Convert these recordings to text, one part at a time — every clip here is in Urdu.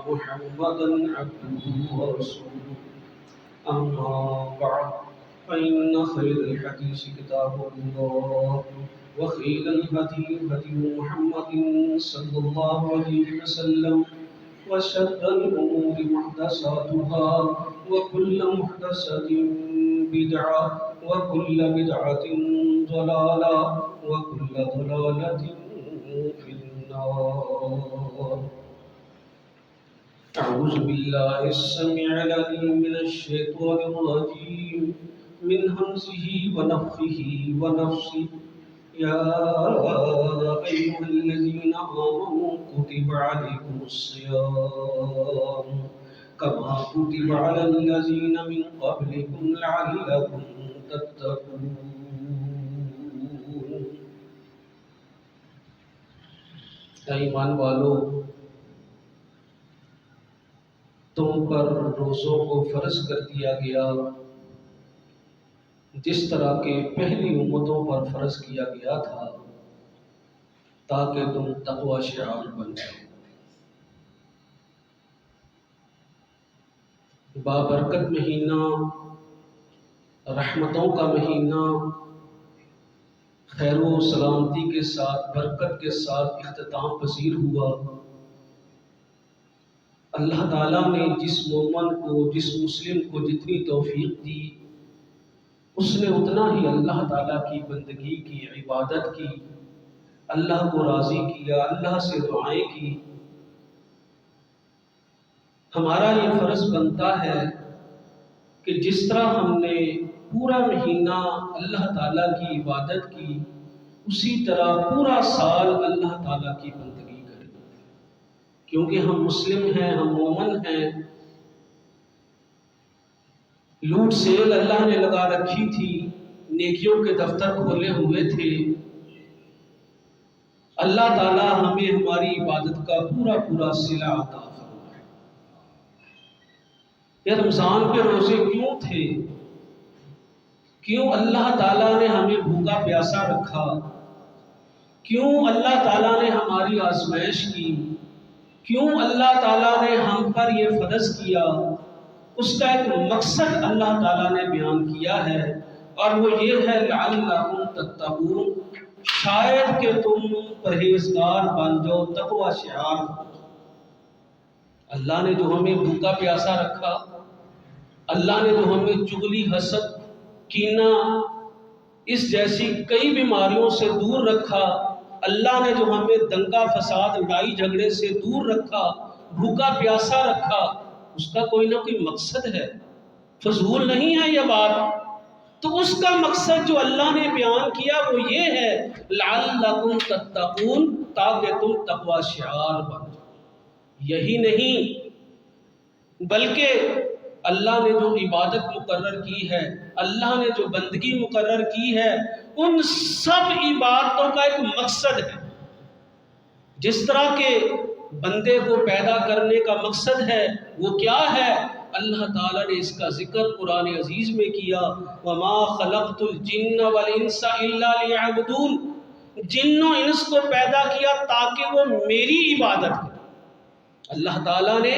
محمدا عبده ورسوله أما بعد فإن خير الحديث كتاب الله وخير الهدي هدي محمد صلى الله عليه وسلم وشر الأمور محدثاتها وكل محدثة بدعة وكل بدعة ضلالة وكل ضلالة في النار. أعوذ بالله السميع العليم من الشيطان الرجيم من همزه ونفخه ونفسه. يا أيها الذين آمنوا كتب عليكم الصيام كما كتب على الذين من قبلكم لعلكم تتقون. ایمان والو، تم پر روزوں کو فرض کر دیا گیا جس طرح کہ پہلی امتوں پر فرض کیا گیا تھا، تاکہ تم تقوی شعار بن جاؤ. بابرکت مہینہ، رحمتوں کا مہینہ خیر و سلامتی کے ساتھ، برکت کے ساتھ اختتام پذیر ہوا. اللہ تعالیٰ نے جس مومن کو، جس مسلم کو جتنی توفیق دی، اس نے اتنا ہی اللہ تعالیٰ کی بندگی کی، عبادت کی، اللہ کو راضی کیا، اللہ سے دعائیں کی. ہمارا یہ فرض بنتا ہے کہ جس طرح ہم نے پورا مہینہ اللہ تعالیٰ کی عبادت کی، اسی طرح پورا سال اللہ تعالیٰ کی بندگی کریں، کیونکہ ہم مسلم ہیں، ہم مومن ہیں. لوٹ سیل اللہ نے لگا رکھی تھی، نیکیوں کے دفتر کھولے ہوئے تھے. اللہ تعالیٰ ہمیں ہماری عبادت کا پورا پورا صلہ عطا فرمائے. یہ رمضان کے روزے کیوں تھے؟ کیوں اللہ تعالیٰ نے ہمیں بھوکا پیاسا رکھا؟ کیوں اللہ تعالیٰ نے ہماری آزمائش کی؟ کیوں اللہ تعالیٰ نے ہم پر یہ فرض کیا؟ اس کا ایک مقصد اللہ تعالیٰ نے بیان کیا ہے، اور وہ یہ ہے لعلکم تتقون، شاید کہ تم پرہیزگار بن جاؤ، تقوی شعار. اللہ نے جو ہمیں بھوکا پیاسا رکھا، اللہ نے جو ہمیں چغلی، حسد، کینہ، اس جیسی کئی بیماریوں سے دور رکھا، اللہ نے جو ہمیں دنگا فساد، لڑائی جھگڑے سے دور رکھا، بھوکا پیاسا رکھا، اس کا کوئی نہ کوئی مقصد ہے، فضول نہیں ہے یہ بات. تو اس کا مقصد جو اللہ نے بیان کیا وہ یہ ہے لعلکم تتقون، تاکہ تم تقوی شعار بن جاؤ. یہی نہیں بلکہ اللہ نے جو عبادت مقرر کی ہے، اللہ نے جو بندگی مقرر کی ہے، ان سب عبادتوں کا ایک مقصد ہے. جس طرح کے بندے کو پیدا کرنے کا مقصد ہے، وہ کیا ہے؟ اللہ تعالیٰ نے اس کا ذکر قرآن عزیز میں کیا، وَمَا خَلَقْتُ الْجِنَّ وَالْإِنسَ إِلَّا لِيَعْبُدُونَ. جن و انس کو پیدا کیا تاکہ وہ میری عبادت کریں. اللہ تعالیٰ نے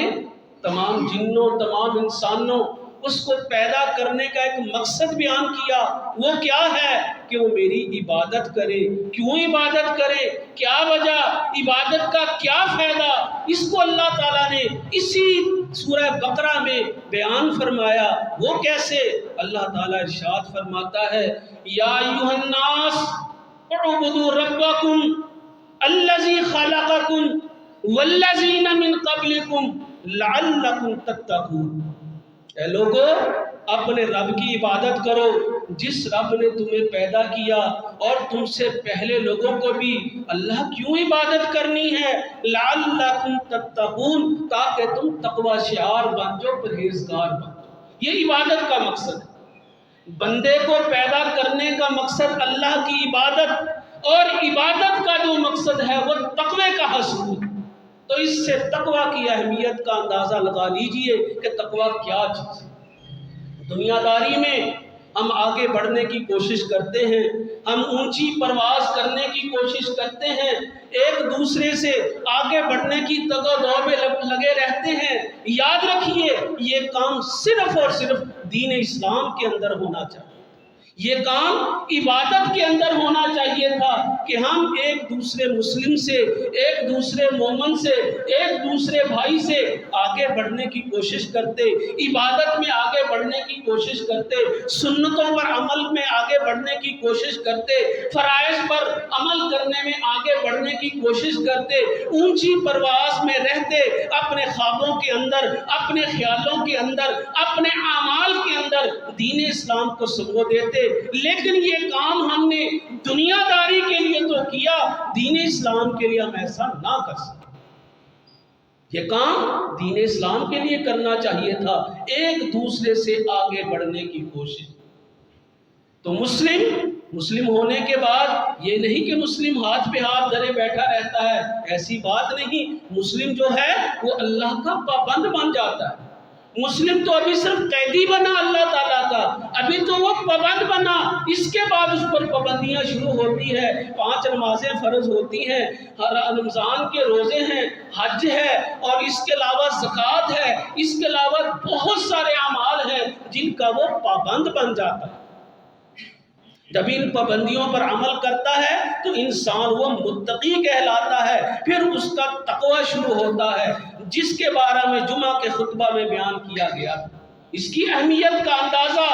تمام جنوں، تمام انسانوں، اس کو پیدا کرنے کا ایک مقصد بیان کیا. وہ کیا ہے؟ کہ وہ میری عبادت کرے. کیوں عبادت کرے؟ کیا وجہ؟ عبادت کا کیا فائدہ؟ اس کو اللہ تعالیٰ نے اسی سورہ بقرہ میں بیان فرمایا. وہ کیسے؟ اللہ تعالیٰ ارشاد فرماتا ہے، یا ایھا الناس اعبدوا ربکم الذی خلقکم والذین من قبلکم لعلکم تتقون. اے لوگو، اپنے رب کی عبادت کرو جس رب نے تمہیں پیدا کیا، اور تم سے پہلے لوگوں کو بھی. اللہ کیوں عبادت کرنی ہے؟ لعلکم تتقون، تاکہ تم تقوی شعار بن جاؤ، پرہیزگار بن جاؤ. یہ عبادت کا مقصد ہے. بندے کو پیدا کرنے کا مقصد اللہ کی عبادت، اور عبادت کا جو مقصد ہے وہ تقوی کا حصول. تو اس سے تقوی کی اہمیت کا اندازہ لگا لیجئے کہ تقوی کیا چیز ہے. دنیا داری میں ہم آگے بڑھنے کی کوشش کرتے ہیں، ہم اونچی پرواز کرنے کی کوشش کرتے ہیں، ایک دوسرے سے آگے بڑھنے کی تگ و دو میں لگے رہتے یاد رکھیے یہ کام صرف اور صرف دین اسلام کے اندر ہونا چاہیے، یہ کام عبادت کے اندر ہونا چاہیے تھا کہ ہم ایک دوسرے مسلم سے، ایک دوسرے مومن سے، ایک دوسرے بھائی سے آگے بڑھنے کی کوشش کرتے، عبادت میں آگے بڑھنے کی کوشش کرتے، سنتوں پر عمل میں آگے بڑھنے کی کوشش کرتے، فرائض پر عمل کرنے میں آگے بڑھنے کی کوشش کرتے، اونچی پرواز میں رہتے، اپنے خوابوں کے اندر، اپنے خیالوں کے اندر، اپنے اعمال کے اندر دین اسلام کو سمو دیتے۔ لیکن یہ کام ہم نے دنیا داری کے لیے تو کیا، دین اسلام کے لیے ہم ایسا نہ کر سکتے۔ یہ کام دین اسلام کے لیے کرنا چاہیے تھا، ایک دوسرے سے آگے بڑھنے کی کوشش۔ تو مسلم ہونے کے بعد یہ نہیں کہ مسلم ہاتھ پہ ہاتھ دھرے بیٹھا رہتا ہے، ایسی بات نہیں۔ مسلم جو ہے وہ اللہ کا پابند بن جاتا ہے۔ مسلم تو ابھی صرف قیدی بنا اللہ تعالیٰ کا، ابھی تو وہ پابند بنا، اس کے بعد اس پر پابندیاں شروع ہوتی ہے، 5 نمازیں فرض ہوتی ہیں، رمضان کے روزے ہیں، حج ہے، اور اس کے علاوہ زکوٰۃ ہے، اس کے علاوہ بہت سارے اعمال ہیں جن کا وہ پابند بن جاتا ہے۔ جب ان پابندیوں پر عمل کرتا ہے تو انسان وہ متقی کہلاتا ہے، پھر اس کا تقوی شروع ہوتا ہے، جس کے بارے میں جمعہ کے خطبہ میں بیان کیا گیا۔ اس کی اہمیت کا اندازہ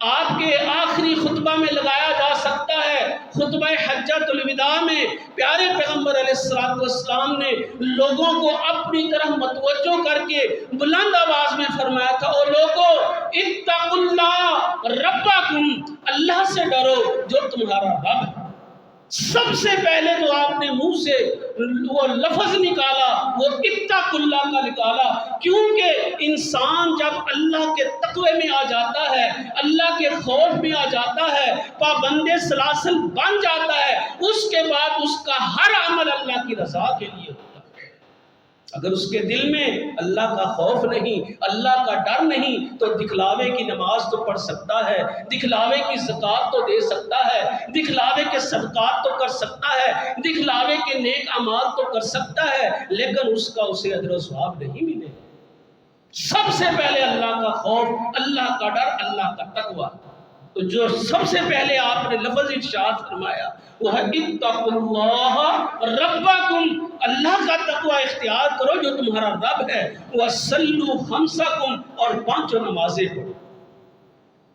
آپ کے آخری خطبہ میں لگایا جا سکتا ہے۔ خطبہ حجۃ الوداع میں پیارے پیغمبر علیہ السلام نے لوگوں کو اپنی طرف متوجہ کر کے بلند آواز میں فرمایا تھا، او لوگو اتقوا اللہ ربکم، اللہ سے ڈرو جو تمہارا رب ہے۔ سب سے پہلے تو آپ نے منہ سے وہ لفظ نکالا، وہ اتقوا اللہ کا نکالا، کیونکہ انسان جب اللہ کے تقوی میں آ جاتا ہے، اللہ کے خوف میں آ جاتا ہے، پابند سلاسل بن جاتا ہے، اس کے بعد اس کا ہر عمل اللہ کی رضا کے لیے ہوتا ہے۔ اگر اس کے دل میں اللہ کا خوف نہیں، اللہ کا ڈر نہیں، تو دکھلاوے کی نماز تو پڑھ سکتا ہے، دکھلاوے کی زکوٰۃ تو دے سکتا ہے، دکھلاوے کے صدقات تو کر سکتا ہے، دکھلاوے کے نیک اعمال تو کر سکتا ہے، لیکن اس کا اسے اجر و ثواب نہیں ملے۔ سب سے پہلے اللہ کا خوف، اللہ کا ڈر، اللہ کا تقوی۔ تو جو سب سے پہلے آپ نے لفظ ارشاد فرمایا وہ ہے اتقوا اللہ ربکم، اللہ کا تقوی اختیار کرو جو تمہارا رب ہے، وصلوا خمسکم، اور 5 نمازیں پڑھو۔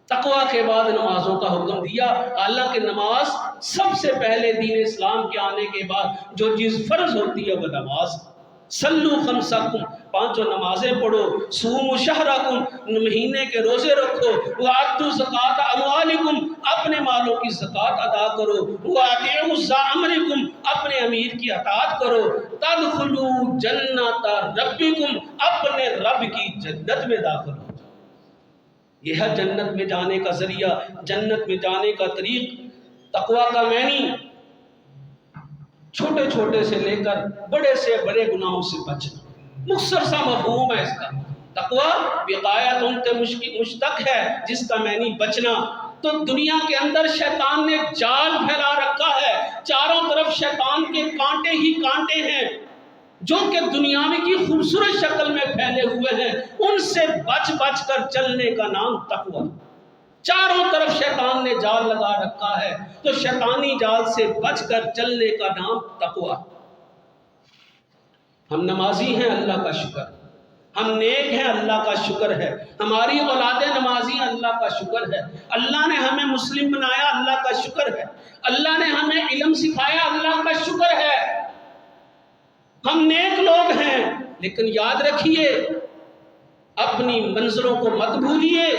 تقوی کے بعد نمازوں کا حکم دیا، حالانکہ نماز سب سے پہلے دین اسلام کے آنے کے بعد جو چیز فرض ہوتی ہے وہ نماز۔ صلوا خمسکم، 5 نمازیں پڑھو، صوموا شہرکم، مہینے کے روزے رکھو، وآتوا زکاۃ اموالکم، اپنے مالوں کی زکوٰۃ ادا کرو، واطیعوا ذا امرکم، اپنے امیر کی اطاعت کرو، تدخلوا جنت ربکم، اپنے رب کی جنت میں داخل ہو۔ یہ ہے جنت میں جانے کا ذریعہ، جنت میں جانے کا طریق۔ تقوی کا معنی چھوٹے چھوٹے سے لے کر بڑے سے بڑے گناہوں سے بچنا، مختصر سا مفہوم ہے اس کا۔ تقوی وقایۃ مشتق ہے جس کا معنی بچنا۔ تو دنیا کے اندر شیطان نے جال پھیلا رکھا ہے، چاروں طرف شیطان کے کانٹے ہی کانٹے ہیں جو کہ دنیاوی کی خوبصورت شکل میں پھیلے ہوئے ہیں، ان سے بچ بچ کر چلنے کا نام تقوی۔ چاروں طرف شیطان نے جال لگا رکھا ہے، تو شیطانی جال سے بچ کر چلنے کا نام تقوی۔ ہم نمازی ہیں، اللہ کا شکر، ہم نیک ہیں، اللہ کا شکر ہے، ہماری اولادیں نمازی ہیں، اللہ کا شکر ہے، اللہ نے ہمیں مسلم بنایا، اللہ کا شکر ہے، اللہ نے ہمیں علم سکھایا، اللہ کا شکر ہے، ہم نیک لوگ ہیں۔ لیکن یاد رکھیے اپنی منزلوں کو مت بھولیے،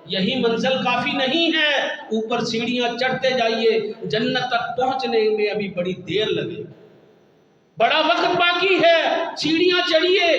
یہی منزل کافی نہیں ہے، اوپر سیڑھیاں چڑھتے جائیے، جنت تک پہنچنے میں ابھی بڑی دیر لگے، بڑا وقت باقی ہے، سیڑھیاں چڑھیے۔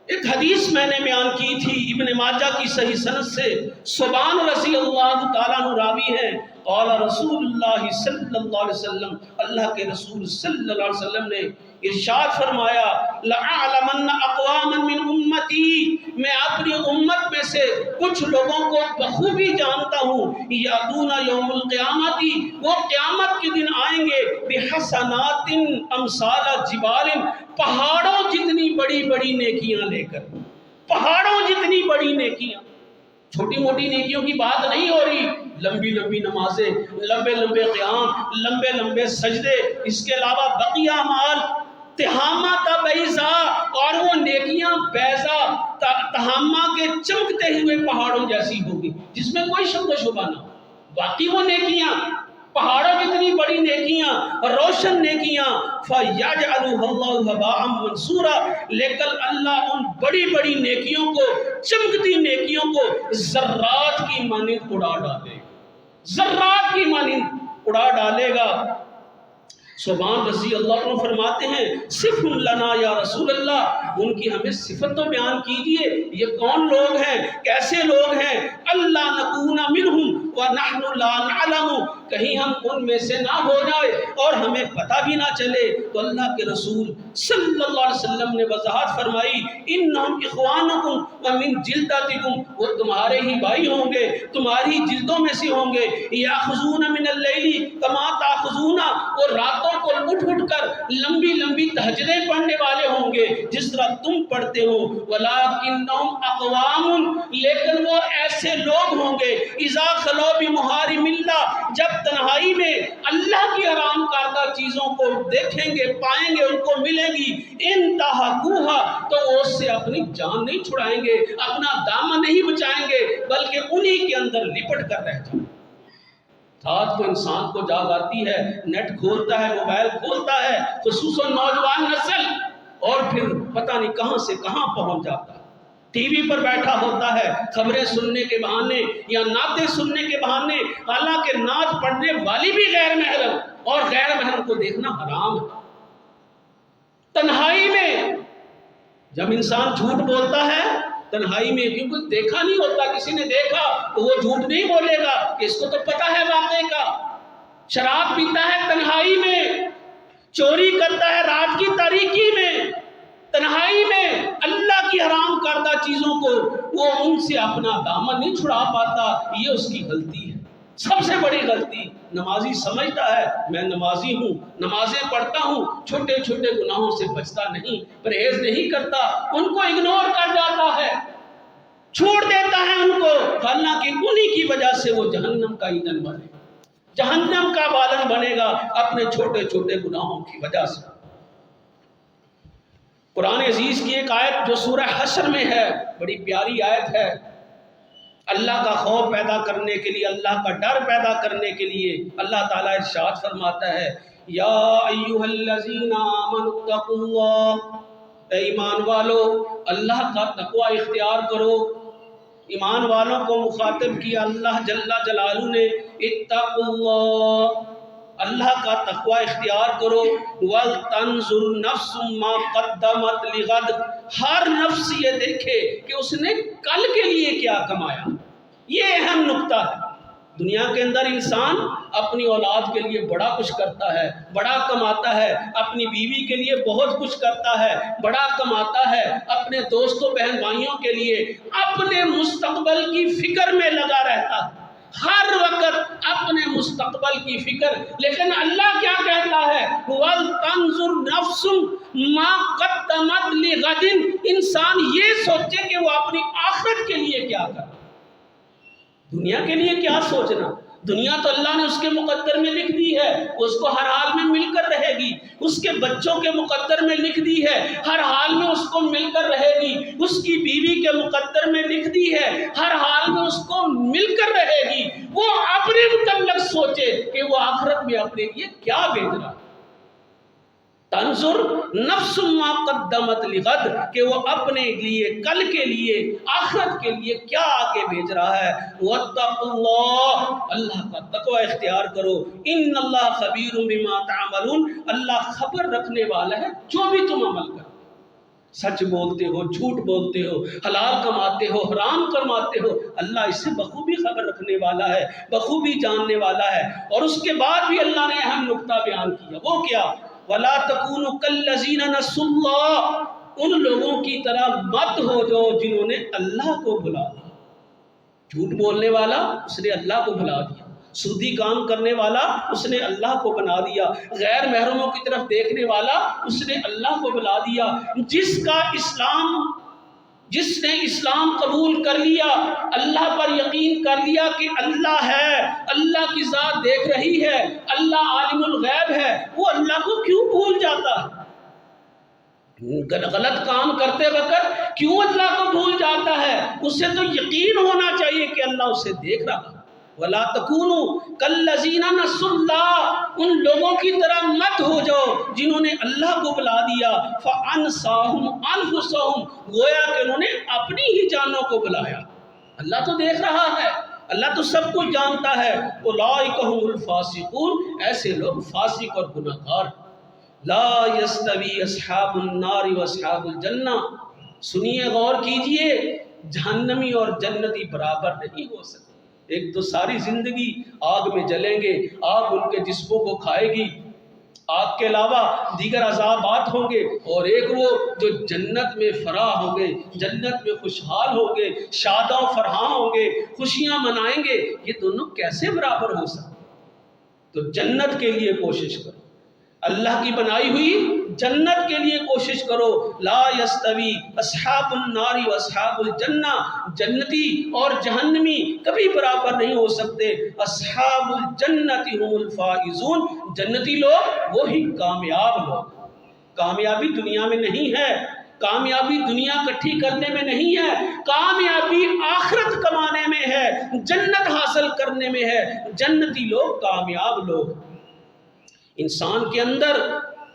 ایک حدیث میں نے بیان کی تھی ابن ماجہ کی صحیح سند سے، ثوبان رضی اللہ تعالیٰ عنہ راوی ہیں، قال رسول اللہ صلی اللہ علیہ وسلم، اللہ کے رسول صلی اللہ علیہ وسلم نے ارشاد فرمایا، لَأَعْلَمَنَّ أَقْوَامًا مِّنْ أُمَّتِي، میں اپنی امت میں سے کچھ لوگوں کو بخوبی جانتا ہوں یادون یوم القیامتی، وہ قیامت کے دن آئیں گے بحسنات امثال جبال، پہاڑوں جتنی بڑی بڑی نیکیاں لے کر، پہاڑوں جتنی بڑی نیکیاں، چھوٹی موٹی نیکیوں کی بات نہیں ہو رہی، لمبی لمبی نمازیں، لمبے لمبے قیام، لمبے لمبے سجدے، اس کے علاوہ بقیہ اعمال، تہامہ بیضا، اور وہ نیکیاں بیضا تہامہ کے چمکتے ہوئے پہاڑوں جیسی ہوگی جس میں کوئی شک و شبہ نہ ہو۔ باقی وہ نیکیاں پہاڑوں کتنی بڑی نیکیاں، روشن نیکیاں، فَيَجْعَلُهُ اللَّهُ هَبَاءً مَنْثُورًا، لیکن اللہ ان بڑی بڑی نیکیوں کو، چمکتی نیکیوں کو ذرات کی مانند اڑا ڈالے گا، ذرات کی مانند اڑا ڈالے گا۔ سبحان رضی اللہ عنہ فرماتے ہیں صف لنا یا رسول اللہ، ان کی ہمیں صفت تو بیان کیجئے، یہ کون لوگ ہیں، کیسے لوگ ہیں؟ اللہ نکون منہم ونحن لا نعلم، کہیں ہم ان میں سے نہ ہو جائے اور ہمیں پتہ بھی نہ چلے۔ تو اللہ کے رسول صلی اللہ علیہ وسلم نے وضاحت فرمائی انہم اخوانکم ومن جلدتکم، وہ تمہارے ہی بھائی ہوں گے، تمہاری جلدوں میں سے ہوں گے، یاخذون من اللیل کما تاخذون، وہ راتوں کو اٹھ اٹھ کر لمبی لمبی تہجدیں پڑھنے والے ہوں گے جس طرح تم پڑھتے ہو، ولکنہم اقوام، لیکن وہ ایسے لوگ ہوں گے اذا خلو بمحارم اللہ، جب تنہائی میں اللہ کی حرام کردہ چیزوں کو دیکھیں گے، پائیں گے، ان کو ملیں گی، انتہکوہا، تو وہ اس سے اپنی جان نہیں چھڑائیں گے، اپنا دامن نہیں بچائیں گے، بلکہ انہی کے اندر لپٹ کر رہ جائیں۔ رات کو انسان کو جاگ آتی ہے، نیٹ کھولتا ہے، موبائل کھولتا ہے، خصوصاً نوجوان نسل، اور پھر پتہ نہیں کہاں سے کہاں پہنچ جاتا ہے، ٹی وی پر بیٹھا ہوتا ہے خبریں سننے کے بہانے یا نعتیں سننے کے بہانے، حالانکہ نعت پڑھنے والی بھی غیر محرم، اور غیر محرم کو دیکھنا حرام ہے۔ تنہائی میں جب انسان جھوٹ بولتا ہے، تنہائی میں، کیونکہ دیکھا نہیں ہوتا، کسی نے دیکھا تو وہ جھوٹ نہیں بولے گا کہ اس کو تو پتہ ہے واقعے کا۔ شراب پیتا ہے تنہائی میں، چوری کرتا ہے رات کی تاریکی میں، تنہائی میں اللہ کی حرام کردہ چیزوں کو وہ ان سے اپنا دامن نہیں چھڑا پاتا، یہ اس کی غلطی ہے، سب سے بڑی غلطی۔ نمازی سمجھتا ہے میں نمازی ہوں، نمازیں پڑھتا ہوں، چھوٹے چھوٹے گناہوں سے بچتا نہیں، پرہیز نہیں کرتا، ان کو اگنور کر جاتا ہے، چھوڑ دیتا ہے ان کو، حالانکہ انہی کی وجہ سے وہ جہنم کا ایندھن بنے گا، جہنم کا بالن بنے گا، اپنے چھوٹے چھوٹے گناہوں کی وجہ سے۔ قرآن عزیز کی ایک آیت جو سورہ حشر میں ہے، بڑی پیاری آیت ہے، اللہ کا خوف پیدا کرنے کے لیے، اللہ کا ڈر پیدا کرنے کے لیے اللہ تعالیٰ ارشاد فرماتا ہے یا ایھا الذین آمنوا اتقوا اللہ، اے ایمان والو اللہ کا تقوی اختیار کرو۔ ایمان والوں کو مخاطب کیا اللہ جل جلالہ نے، اتقوا اللہ، اللہ کا تقوی اختیار کرو، وَلْتَنْظُرْ نَفْسٌ مَا قَدَّمَتْ لِغَدٍ، ہر نفس یہ دیکھے کہ اس نے کل کے لیے کیا کمایا۔ یہ اہم نقطہ ہے۔ دنیا کے اندر انسان اپنی اولاد کے لیے بڑا کچھ کرتا ہے، بڑا کماتا ہے، اپنی بیوی کے لیے بہت کچھ کرتا ہے، بڑا کماتا ہے، اپنے دوستوں بہن بھائیوں کے لیے، اپنے مستقبل کی فکر میں لگا رہتا ہے، ہر وقت اپنے مستقبل کی فکر۔ لیکن اللہ کیا کہتا ہے وَلْتَنْظُرْ نَفْسٌ مَا قَدَّمَتْ لِغَدٍ، انسان یہ سوچے کہ وہ اپنی آخرت کے لیے کیا کرے، دنیا کے لیے کیا سوچنا۔ دنیا تو اللہ نے اس کے مقدر میں لکھ دی ہے، اس کو ہر حال میں مل کر رہے گی، اس کے بچوں کے مقدر میں لکھ دی ہے، ہر حال میں اس کو مل کر رہے گی، اس کی بیوی کے مقدر میں لکھ دی ہے، ہر حال میں اس کو مل کر رہے گی۔ وہ اپنے متعلق سوچے کہ وہ آخرت میں اپنے لیے کیا بھیج رہا ہے۔ تنظر نفس ما قدمت لغد، کہ وہ اپنے لیے کل کے لیے آخرت کے لیے کیا آگے بھیج رہا ہے۔ واتقوا اللہ، اللہ کا تقوی اختیار کرو، ان اللہ خبیر بما تعملون، اللہ خبر رکھنے والا ہے جو بھی تم عمل کرو، سچ بولتے ہو، جھوٹ بولتے ہو، حلال کماتے ہو، حرام کماتے ہو، اللہ اس سے بخوبی خبر رکھنے والا ہے، بخوبی جاننے والا ہے۔ اور اس کے بعد بھی اللہ نے اہم نقطہ بیان کیا، وہ کیا؟ وَلَا تَكُونُوا كَالَّذِينَ نَسُوا اللَّهَ، ان لوگوں کی طرح مت ہو جو جنہوں نے اللہ کو بھلا دیا۔ جھوٹ بولنے والا اس نے اللہ کو بھلا دیا، سودی کام کرنے والا اس نے اللہ کو بنا دیا، غیر محرموں کی طرف دیکھنے والا اس نے اللہ کو بلا دیا۔ جس نے اسلام قبول کر لیا، اللہ پر یقین کر لیا کہ اللہ ہے، اللہ کی ذات دیکھ رہی ہے، اللہ عالم الغیب ہے، وہ اللہ کو کیوں بھول جاتا ہے؟ غلط کام کرتے وقت کیوں اللہ کو بھول جاتا ہے؟ اسے تو یقین ہونا چاہیے کہ اللہ اسے دیکھ رہا ہے۔ وَلَا تَكُونُوا كَالَّذِينَ نَسُوا اللَّهَ، ان لوگوں کی طرح مت ہو جاؤ جنہوں نے اللہ کو بھلا دیا، فَأَنْسَاهُمْ أَنفُسَهُمْ، گویا کہ انہوں نے اپنی ہی جانوں کو بلایا۔ اللہ تو دیکھ رہا ہے، اللہ تو سب کچھ جانتا ہے۔ أُولَٰئِكَ هُمُ الْفَاسِقُونَ، ایسے لوگ فاسق اور گناہگار۔ لا يستوی اصحاب النار و اصحاب الجنہ، سنیے غور کیجئے، جہنمی اور جنتی برابر نہیں ہو سکتے۔ ایک تو ساری زندگی آگ میں جلیں گے، آگ ان کے جسموں کو کھائے گی، آگ کے علاوہ دیگر عذابات ہوں گے، اور ایک وہ جو جنت میں فراح ہوں گے، جنت میں خوشحال ہوں گے، شاد و فرحاں ہوں گے، خوشیاں منائیں گے۔ یہ دونوں کیسے برابر ہو سکتے؟ تو جنت کے لیے کوشش کرو، اللہ کی بنائی ہوئی جنت کے لیے کوشش کرو۔ لا یستوی اصحاب النار و اصحاب الجنہ، جنتی اور جہنمی کبھی برابر نہیں ہو سکتے۔ اصحاب الجنت هم الفائزون، جنتی لوگ وہی کامیاب لوگ۔ کامیابی دنیا میں نہیں ہے، کامیابی دنیا اکٹھی کرنے میں نہیں ہے، کامیابی آخرت کمانے میں ہے، جنت حاصل کرنے میں ہے۔ جنتی لوگ کامیاب لوگ۔ انسان کے اندر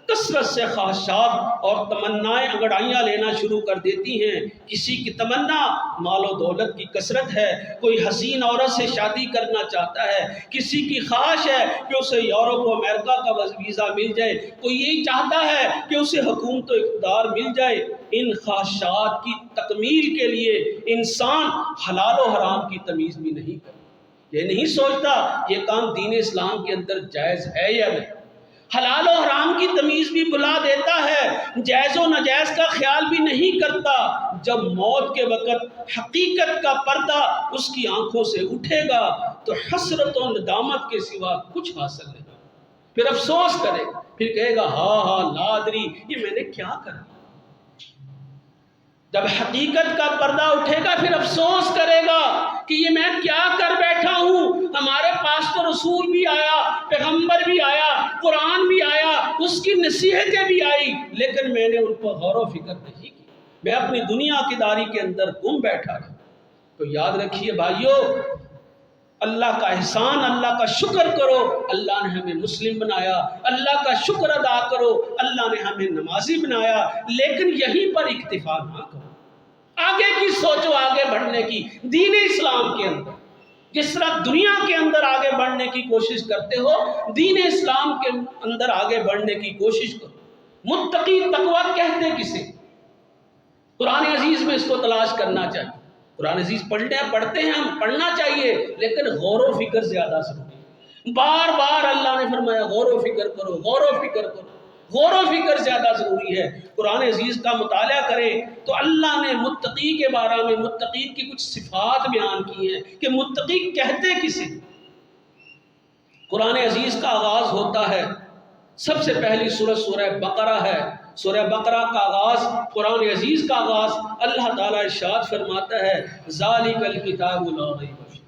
کثرت سے خواہشات اور تمنائیں انگڑائیاں لینا شروع کر دیتی ہیں۔ کسی کی تمنا مال و دولت کی کثرت ہے، کوئی حسین عورت سے شادی کرنا چاہتا ہے، کسی کی خواہش ہے کہ اسے یورپ و امریکہ کا ویزا مل جائے، کوئی یہی چاہتا ہے کہ اسے حکومت و اقتدار مل جائے۔ ان خواہشات کی تکمیل کے لیے انسان حلال و حرام کی تمیز بھی نہیں کرتا، یہ نہیں سوچتا یہ کام دین اسلام کے اندر جائز ہے یا نہیں، حلال و حرام کی تمیز بھی بلا دیتا ہے، جائز و ناجائز کا خیال بھی نہیں کرتا۔ جب موت کے وقت حقیقت کا پردہ اس کی آنکھوں سے اٹھے گا تو حسرت و ندامت کے سوا کچھ حاصل نہیں، پھر افسوس کرے گا، پھر کہے گا ہاں لا ادری، یہ میں نے کیا کرا۔ جب حقیقت کا پردہ اٹھے گا پھر افسوس کرے گا کہ یہ میں کیا کر بیٹھا ہوں۔ ہمارے پاس تو رسول بھی آیا، پیغمبر بھی آیا، قرآن بھی آیا، اس کی نصیحتیں بھی آئی، لیکن میں نے ان کو غور و فکر نہیں کی، میں اپنی دنیا کی داری کے اندر گم بیٹھا رہا۔ تو یاد رکھیے بھائیو، اللہ کا احسان، اللہ کا شکر کرو، اللہ نے ہمیں مسلم بنایا، اللہ کا شکر ادا کرو، اللہ نے ہمیں نمازی بنایا، لیکن یہیں پر اکتفا نہ کرو، آگے کی سوچو، آگے بڑھنے کی۔ دین اسلام کے اندر جس طرح دنیا کے اندر آگے بڑھنے کی کوشش کرتے ہو، دین اسلام کے اندر آگے بڑھنے کی کوشش کرو۔ متقی تقویٰ کہتے کسے؟ قرآن عزیز میں اس کو تلاش کرنا چاہیے۔ قرآن عزیز پڑھتے ہیں ہم، پڑھنا چاہیے، لیکن غور و فکر زیادہ ضروری ہے۔ بار بار اللہ نے فرمایا غور و فکر کرو، غور و فکر کرو، غور و فکر زیادہ ضروری ہے۔ قرآن عزیز کا مطالعہ کریں تو اللہ نے متقی کے بارے میں متقین کی کچھ صفات بیان کی ہیں کہ متقی کہتے کسے۔ قرآن عزیز کا آغاز ہوتا ہے، سب سے پہلی سورہ سورہ بقرہ ہے۔ سورہ بقرہ کا آغاز، قرآن عزیز کا آغاز، اللہ تعالیٰ ارشاد فرماتا ہے ذالک الکتاب لا ریب فیہ،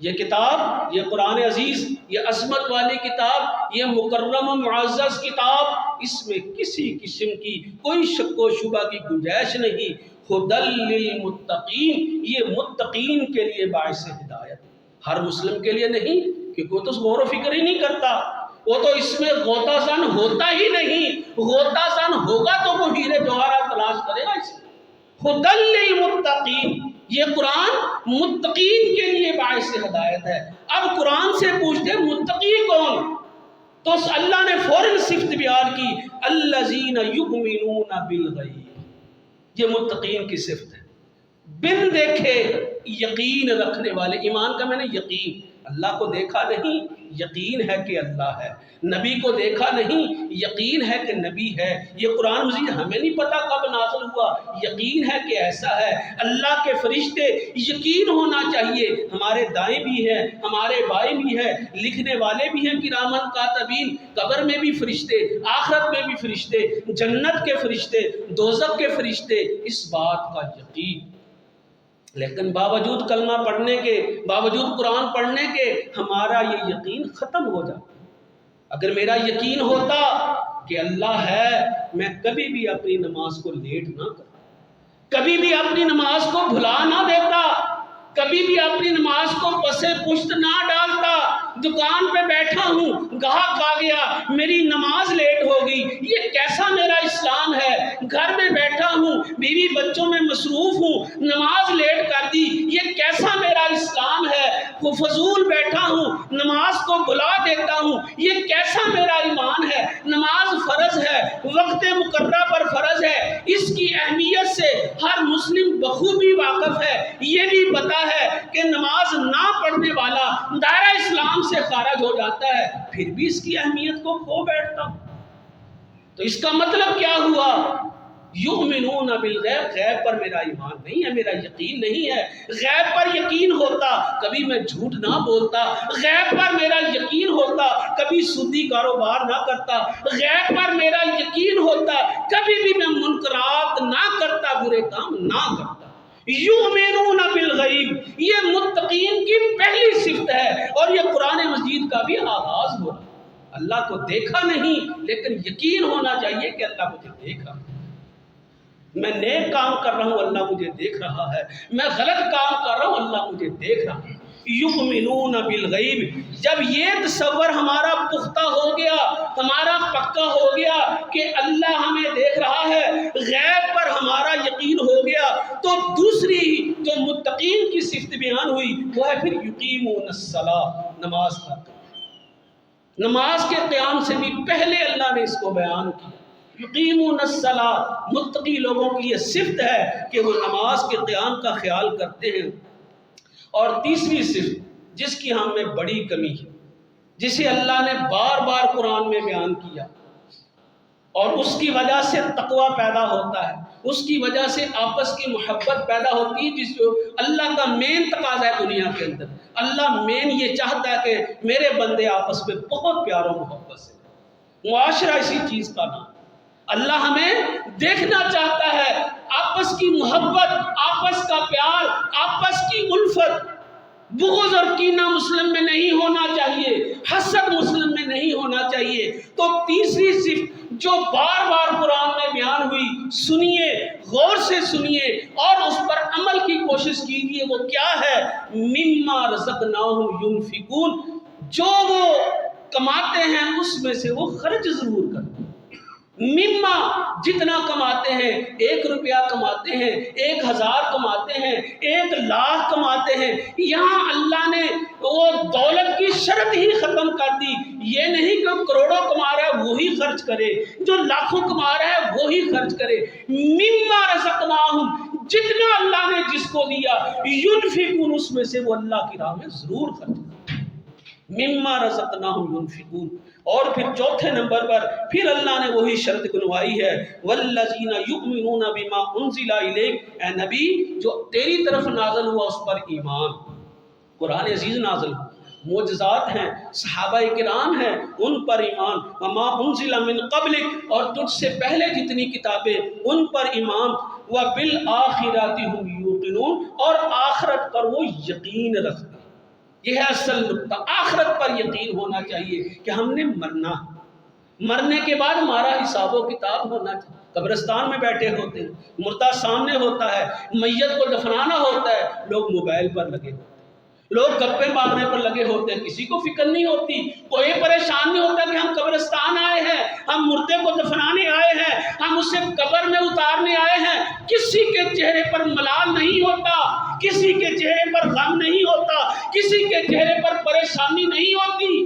یہ کتاب، یہ قرآن عزیز، یہ عظمت والی کتاب، یہ مکرم و معزز کتاب، اس میں کسی قسم کی کوئی شک و شبہ کی گنجائش نہیں۔ ھدی للمتقین، یہ متقین کے لیے باعث ہدایت، ہر مسلم کے لیے نہیں، کیونکہ وہ تو غور و فکر ہی نہیں کرتا، وہ تو اس میں غوطہ زن ہوتا ہی نہیں، غوطہ زن ہوگا تو وہ ہیرے جواہرات تلاش کرے گا۔ اس میں ھدی للمتقین، یہ قرآن متقین کے لیے باعث ہدایت ہے۔ اب قرآن سے پوچھتے ہیں متقی کون؟ تو اللہ نے فوراً صفت بیان کی، الذین یؤمنون بالغیب، یہ متقین کی صفت ہے، بن دیکھے یقین رکھنے والے۔ ایمان کا میں نے یقین، اللہ کو دیکھا نہیں، یقین ہے کہ اللہ ہے، نبی کو دیکھا نہیں، یقین ہے کہ نبی ہے۔ یہ قرآن مجید ہمیں نہیں پتا کب نازل ہوا، یقین ہے کہ ایسا ہے۔ اللہ کے فرشتے یقین ہونا چاہیے، ہمارے دائیں بھی ہیں، ہمارے بائیں بھی ہیں، لکھنے والے بھی ہیں کرامن کاتبین، قبر میں بھی فرشتے، آخرت میں بھی فرشتے، جنت کے فرشتے، دوزخ کے فرشتے، اس بات کا یقین۔ لیکن باوجود کلمہ پڑھنے کے، باوجود قرآن پڑھنے کے، ہمارا یہ یقین ختم ہو جاتا۔ اگر میرا یقین ہوتا کہ اللہ ہے، میں کبھی بھی اپنی نماز کو لیٹ نہ کرتا، کبھی بھی اپنی نماز کو بھلا نہ دیتا، کبھی بھی اپنی نماز کو پسے پشت نہ ڈالتا۔ دکان پہ بیٹھا ہوں، گاہک آ گیا، میری نماز لیٹ ہوگی، یہ کیسا میرا اسلام ہے؟ گھر میں بیٹھا ہوں، بیوی بچوں میں مصروف ہوں، نماز لیٹ کر دی، یہ کیسا میرا اسلام ہے؟ وہ فضول بیٹھا ہوں، نماز کو بھلا دیتا ہوں، یہ کیسا میرا ایمان ہے؟ نماز فرض ہے، وقت مقررہ پر فرض ہے، اس کی اہمیت سے ہر مسلم بخوبی واقف ہے، یہ بھی پتا ہے کہ نماز نہ پڑھنے والا دائرہ اسلام سے خارج ہو جاتا ہے، پھر بھی اس کی اہمیت کو کھو بیٹھتا ہوں۔ تو اس کا مطلب کیا ہوا؟ یؤمنون بالغیب، غیب پر میرا ایمان نہیں ہے، میرا یقین نہیں ہے۔ غیب پر یقین ہوتا کبھی میں جھوٹ نہ بولتا، غیب پر میرا یقین ہوتا کبھی سودی کاروبار نہ کرتا، غیب پر میرا یقین ہوتا کبھی بھی میں منکرات نہ کرتا، برے کام نہ کرتا۔ یؤمنون بالغیب، یہ متقین کی پہلی صفت ہے، اور یہ قرآن مجید کا بھی آغاز ہو رہا ہے۔ اللہ کو دیکھا نہیں، لیکن یقین ہونا چاہیے کہ اللہ مجھے دیکھ رہا ہے، میں نیک کام کر رہا ہوں اللہ مجھے دیکھ رہا ہے، میں غلط کام کر رہا ہوں اللہ مجھے دیکھ رہا ہے۔ یؤمنون بالغیب، جب یہ تصور ہمارا پختہ ہو گیا، ہمارا پکا ہو گیا کہ اللہ ہمیں دیکھ رہا ہے، غیب پر ہمارا یقین ہو گیا، تو دوسری جو متقین کی صفت بیان ہوئی وہ ہے پھر یقیمون الصلاۃ، نماز کا قیام۔ نماز کے قیام سے بھی پہلے اللہ نے اس کو بیان کیا۔ یقیمون الصلاۃ، متقی لوگوں کی یہ صفت ہے کہ وہ نماز کے قیام کا خیال کرتے ہیں۔ اور تیسری صفت جس کی ہم میں بڑی کمی ہے، جسے اللہ نے بار بار قرآن میں بیان کیا، اور اس کی وجہ سے تقوی پیدا ہوتا ہے، اس کی وجہ سے آپس کی محبت پیدا ہوتی ہے، جس جو اللہ کا مین تقاضا ہے دنیا کے اندر۔ اللہ مین یہ چاہتا ہے کہ میرے بندے آپس میں بہت پیار و محبت سے، معاشرہ اسی چیز کا نام۔ اللہ ہمیں دیکھنا چاہتا ہے، آپس کی محبت، آپس کا پیار، آپس کی الفت، بغض اور کینہ مسلم میں نہیں ہونا چاہیے، حسد مسلم میں نہیں ہونا چاہیے۔ تو تیسری صفت جو بار بار قرآن میں بیان ہوئی، سنیے، غور سے سنیے اور اس پر عمل کی کوشش کیجیے، وہ کیا ہے؟ مما رزقناہم ینفقون، جو وہ کماتے ہیں اس میں سے وہ خرچ ضرور کرتے ہیں۔ مما، جتنا کماتے ہیں، 1 روپیہ کماتے ہیں، 1000 کماتے ہیں، 1,00,000 کماتے ہیں، یہاں اللہ نے وہ دولت کی شرط ہی ختم کر دی۔ یہ نہیں کہ کروڑوں کما رہا ہے وہی خرچ کرے، جو لاکھوں کما رہا ہے وہی خرچ کرے۔ مما رزقناہم، جتنا اللہ نے جس کو دیا، ینفقون، اس میں سے وہ اللہ کی راہ میں ضرور خرچ کرے۔ مما رزقناہم ینفقون۔ اور پھر چوتھے نمبر پر پھر اللہ نے وہی شرط گنوائی ہے، والذین یؤمنون بما انزل الیک، اے نبی جو تیری طرف نازل ہوا اس پر ایمان۔ قرآن عزیز نازل ہوا، معجزات ہیں، صحابہ کرام ہیں، ان پر ایمان۔ وما انزل من قبلک، اور تجھ سے پہلے جتنی کتابیں ان پر ایمان۔ وبالآخرۃ ھم یوقنون، اور آخرت پر وہ یقین رکھتے ہیں۔ یہ ہے اصل نقطہ، آخرت پر یقین ہونا چاہیے کہ ہم نے مرنا ہے، مرنے کے بعد ہمارا حساب و کتاب ہونا چاہیے۔ قبرستان میں بیٹھے ہوتے ہیں، مردہ سامنے ہوتا ہے، میت کو دفنانا ہوتا ہے، لوگ موبائل پر لگے ہوتے ہیں، لوگ گپے مارنے پر لگے ہوتے ہیں، کسی کو فکر نہیں ہوتی، کوئی پریشان نہیں ہوتا کہ ہم قبرستان آئے ہیں، ہم مردے کو دفنانے آئے ہیں، ہم اسے قبر میں اتارنے آئے ہیں۔ کسی کے چہرے پر ملال نہیں ہوتا، کسی کے چہرے پر غم نہیں ہوتا، کسی کے چہرے پر پریشانی نہیں ہوتی۔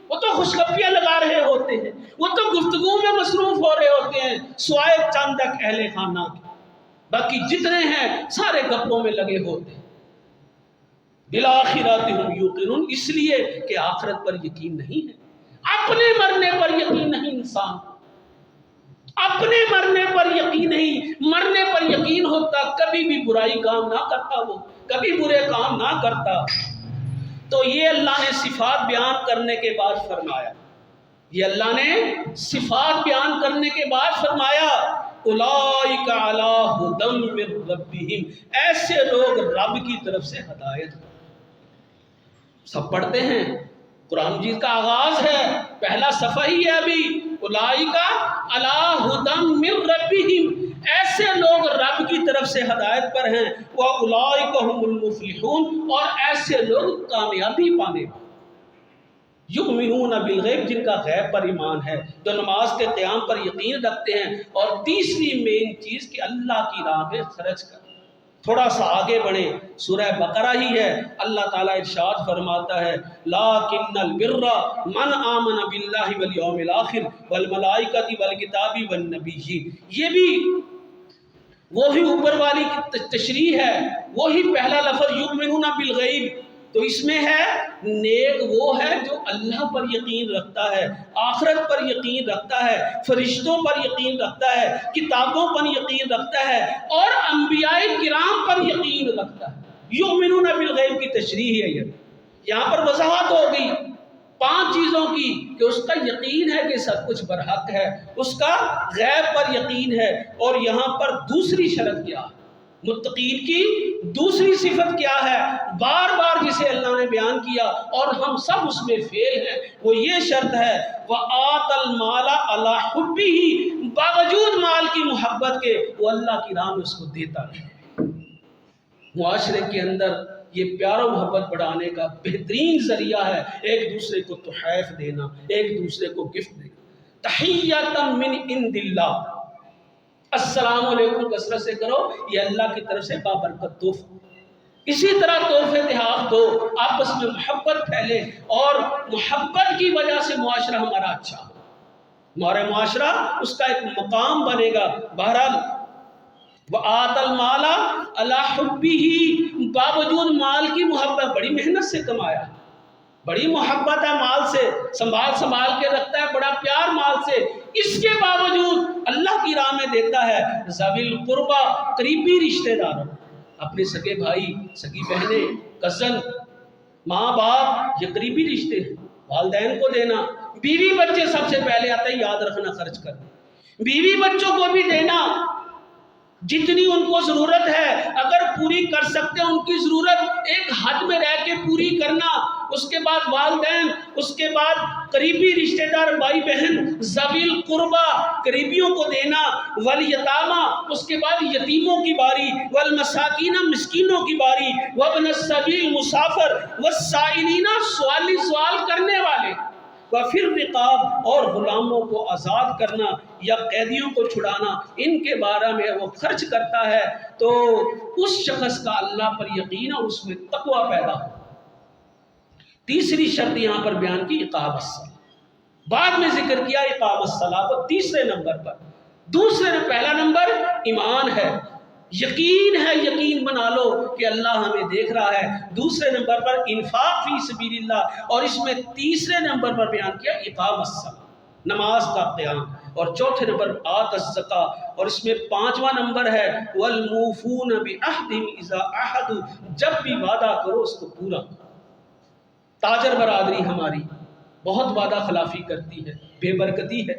وہ تو خوشخبریاں لگا رہے ہوتے ہیں، وہ تو گفتگو میں مصروف ہو رہے ہوتے ہیں، سوائے چند تک اہل خانہ کے، باقی جتنے ہیں سارے گپوں میں لگے ہوتے ہیں۔ بالآخرۃ هم یوقنون، اس لیے کہ آخرت پر یقین نہیں ہے۔ اپنے مرنے پر یقین نہیں انسان، اپنے مرنے پر یقین نہیں۔ مرنے پر یقین ہوتا کبھی بھی برائی کام نہ کرتا، وہ کبھی برے کام نہ کرتا۔ تو یہ اللہ نے صفات بیان کرنے کے بعد فرمایا، یہ اللہ نے صفات بیان کرنے کے بعد فرمایا اولئک علی ھدی من ربہم، ایسے لوگ رب کی طرف سے ہدایت۔ سب پڑھتے ہیں، قرآن مجید کا آغاز ہے، پہلا صفحہ ہی ہے ابھی، اولئک علی ھدی من ربہم، ایسے لوگ رب کی طرف سے ہدایت پر ہیں، واولئک ھم المفلحون، اور ایسے لوگ کامیابی پانے والے۔ یؤمنون بالغیب، جن کا غیب پر ایمان ہے، جو نماز کے قیام پر یقین رکھتے ہیں، اور تیسری مین چیز کہ اللہ کی راہ میں خرچ کر۔ تھوڑا سا آگے بڑھیں، سورہ بقرہ ہی ہے، اللہ تعالیٰ ارشاد فرماتا ہے لَٰكِنَّ الْبِرَّ مَنْ آمَنَ بِاللَّهِ وَالْيَوْمِ الْآخِرِ وَالْمَلَائِكَةِ وَالْكِتَابِ وَالنَّبِيِّينَ، یہ بھی وہی اوپر والی تشریح ہے، وہی پہلا لفظ یؤمنون بالغیب، تو اس میں ہے نیک وہ ہے جو اللہ پر یقین رکھتا ہے، آخرت پر یقین رکھتا ہے، فرشتوں پر یقین رکھتا ہے، کتابوں پر یقین رکھتا ہے، اور انبیاء کرام پر یقین رکھتا ہے۔ یؤمنون بالغیب کی تشریح ہے یہ، یہاں پر وضاحت ہو گئی 5 چیزوں کی، کہ اس کا یقین ہے کہ سب کچھ برحق ہے، اس کا غیب پر یقین ہے، اور یہاں پر دوسری شرط کیا ہے، متقین کی دوسری صفت کیا ہے، بار بار جسے اللہ نے بیان کیا اور ہم سب اس میں فیل ہیں، وہ یہ شرط ہے وَآتَ الْمَالَ عَلَىٰ حُبِّهِ، باوجود مال کی محبت کے وہ اللہ کی راہ میں اس کو دیتا رہے۔ معاشرے کے اندر یہ پیار و محبت بڑھانے کا بہترین ذریعہ ہے ایک دوسرے کو تحائف دینا، ایک دوسرے کو گفٹ دینا۔ تحیۃ من عند اللہ، السلام علیکم کثرت سے کرو، یہ اللہ کی طرف سے بابرکت تحفہ۔ اسی طرح تحفے تحائف دو، آپس میں محبت پھیلے، اور محبت کی وجہ سے معاشرہ ہمارا اچھا ہو، ہمارا معاشرہ اس کا ایک مقام بنے گا۔ بہرحال وَآتَ الْمَالَ عَلَىٰ حُبِّهِ، باوجود مال کی محبت، بڑی محنت سے کمایا، بڑی محبت ہے مال سے، سنبھال کے رکھتا ہے، بڑا پیار مال سے، اس کے باوجود اللہ کی راہ میں دیتا ہے۔ ذوی القربہ، قریبی رشتہ داروں، اپنے سگے بھائی، سگی بہنیں، کزن، ماں باپ، یہ قریبی رشتے ہیں، والدین کو دینا۔ بیوی بچے سب سے پہلے آتا ہے، یاد رکھنا خرچ کر، بیوی بچوں کو بھی دینا، جتنی ان کو ضرورت ہے، اگر پوری کر سکتے ہیں ان کی ضرورت ایک حد میں رہ کے پوری کرنا، اس کے بعد والدین، اس کے بعد قریبی رشتہ دار بھائی بہن، ذوی القربہ، قریبیوں کو دینا، والیتامى، اس کے بعد یتیموں کی باری، والمساکین، مسکینوں کی باری، وابن السبیل، مسافر، والسائلین، سوال کرنے والے، وفی الرقاب، اور غلاموں کو آزاد کرنا یا قیدیوں کو چھڑانا، ان کے بارے میں وہ خرچ کرتا ہے تو اس شخص کا اللہ پر یقین اور اس میں تقوی پیدا ہو۔ تیسری شرط یہاں پر بیان کی اقام الصلاۃ، بعد میں ذکر کیا اقام الصلاۃ کو تیسرے نمبر پر۔ دوسرے پہلا نمبر ایمان ہے، یقین ہے، یقین بنا لو کہ اللہ ہمیں دیکھ رہا ہے۔ دوسرے نمبر پر انفاق فی سبیل اللہ، اور اس میں تیسرے نمبر پر بیان کیا اقام الصلاۃ، نماز کا قیام، اور چوتھے نمبر آت الزکاۃ، اور اس میں 5واں نمبر ہے والموفون بعہدہم اذا عاہدوا، جب بھی وعدہ کرو اس کو پورا کرو۔ تاجر برادری ہماری بہت وعدہ خلافی کرتی ہے، بے برکتی ہے،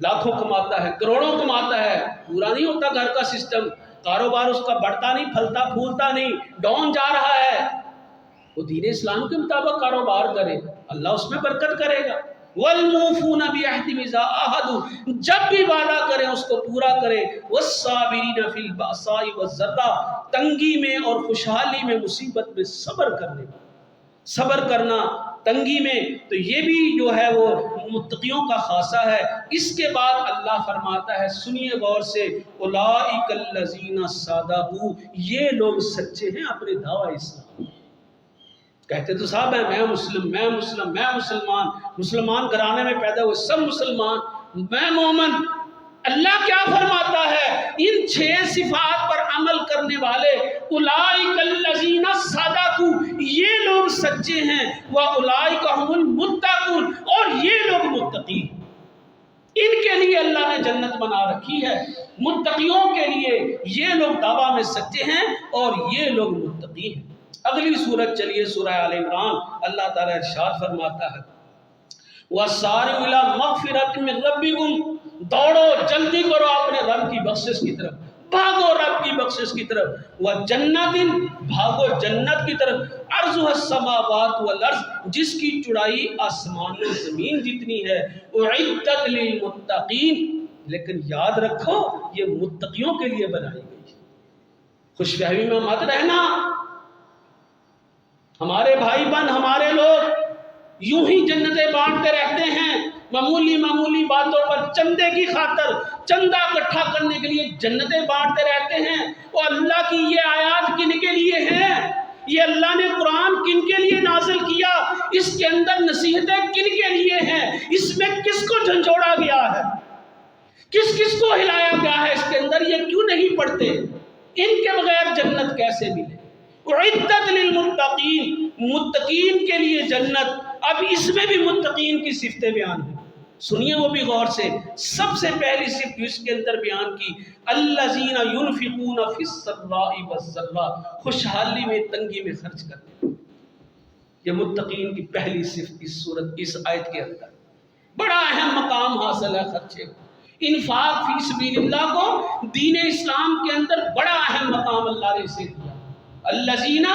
لاکھوں کماتا ہے، کروڑوں کماتا ہے، پورا نہیں ہوتا گھر کا سسٹم، کاروبار اس کا بڑھتا نہیں، پھلتا پھولتا نہیں، ڈاؤن جا رہا ہے۔ وہ دین اسلام کے مطابق کاروبار کرے، اللہ اس میں برکت کرے گا۔ والموفون بعہدہم اذا عاہدوا، جب بھی وعدہ کریں اس کو پورا کریں۔ والصابرین فی البأساء والضراء، تنگی میں اور خوشحالی میں، مصیبت میں صبر کرنے، صبر کرنا تنگی میں، تو یہ بھی جو ہے وہ متقیوں کا خاصہ ہے۔ اس کے بعد اللہ فرماتا ہے، سنیے غور سے، اولئک الذین صدقوا، یہ لوگ سچے ہیں اپنے دعوی اسلام۔ کہتے تو صاحب ہیں میں مسلم، میں مسلم، میں مسلمان، مسلمان گھرانے میں پیدا ہوئے، سب مسلمان، میں مومن۔ اللہ کیا فرماتا ہے؟ ان 6 صفات پر عمل کرنے والے، اولئک الذین صدقوا، یہ لوگ سچے ہیں، واولئک هم المتقون، اور یہ لوگ متقی ہیں۔ ان کے لیے اللہ نے جنت بنا رکھی ہے، متقیوں کے لیے، یہ لوگ دعویٰ میں سچے ہیں اور یہ لوگ متقی ہیں۔ اگلی سورت چلیے، سورہ آل عمران، اللہ تعالیٰ ارشاد فرماتا ہے وَسَارِعُوا إِلَىٰ مَغْفِرَةٍ مِّن رَّبِّكُمْ، دوڑو جلدی کرو اپنے رب کی بخشش کی طرف، بھاگو رب کی بخشش کی طرف، وَجَنَّةٍ، بھاگو جنت کی طرف، عَرْضُهَا السَّمَاوَاتُ وَالْأَرْضُ، جس کی چوڑائی آسمان و زمین جتنی ہے، اُعِدَّتْ لِلْمُتَّقِينَ، لیکن یاد رکھو یہ متقیوں کے لیے بنائی گئی ہے۔ خوش فہمی میں مت رہنا، ہمارے بھائی بہن، ہمارے لوگ یوں ہی جنتیں بانٹتے رہتے ہیں، معمولی معمولی باتوں پر چندے کی خاطر، چندہ اکٹھا کرنے کے لیے جنتیں بانٹتے رہتے ہیں۔ اور اللہ کی یہ آیات کن کے لیے ہیں؟ یہ اللہ نے قرآن کن کے لیے نازل کیا؟ اس کے اندر نصیحتیں کن کے لیے ہیں؟ اس میں کس کو جھنجھوڑا گیا ہے؟ کس کس کو ہلایا گیا ہے اس کے اندر؟ یہ کیوں نہیں پڑھتے؟ ان کے بغیر جنت کیسے ملے؟ اعدت للمتقین، متقین کے لیے جنت۔ اب اس میں بھی متقین کی صفتیں بیان ہیں، سنیے وہ بھی غور سے۔ سب سے پہلی صفت اس کے اندر بیان کی، الذین ينفقون فی السراء والضراء، خوشحالی میں تنگی میں خرچ کرتے ہیں۔ یہ متقین کی پہلی صفت اس سورت، اس آیت کے اندر بڑا اہم مقام حاصل ہے خرچے کو۔ انفاق فی سبیل اللہ کو دین اسلام کے اندر بڑا اہم مقام اللہ نے اسے دیا۔ الذین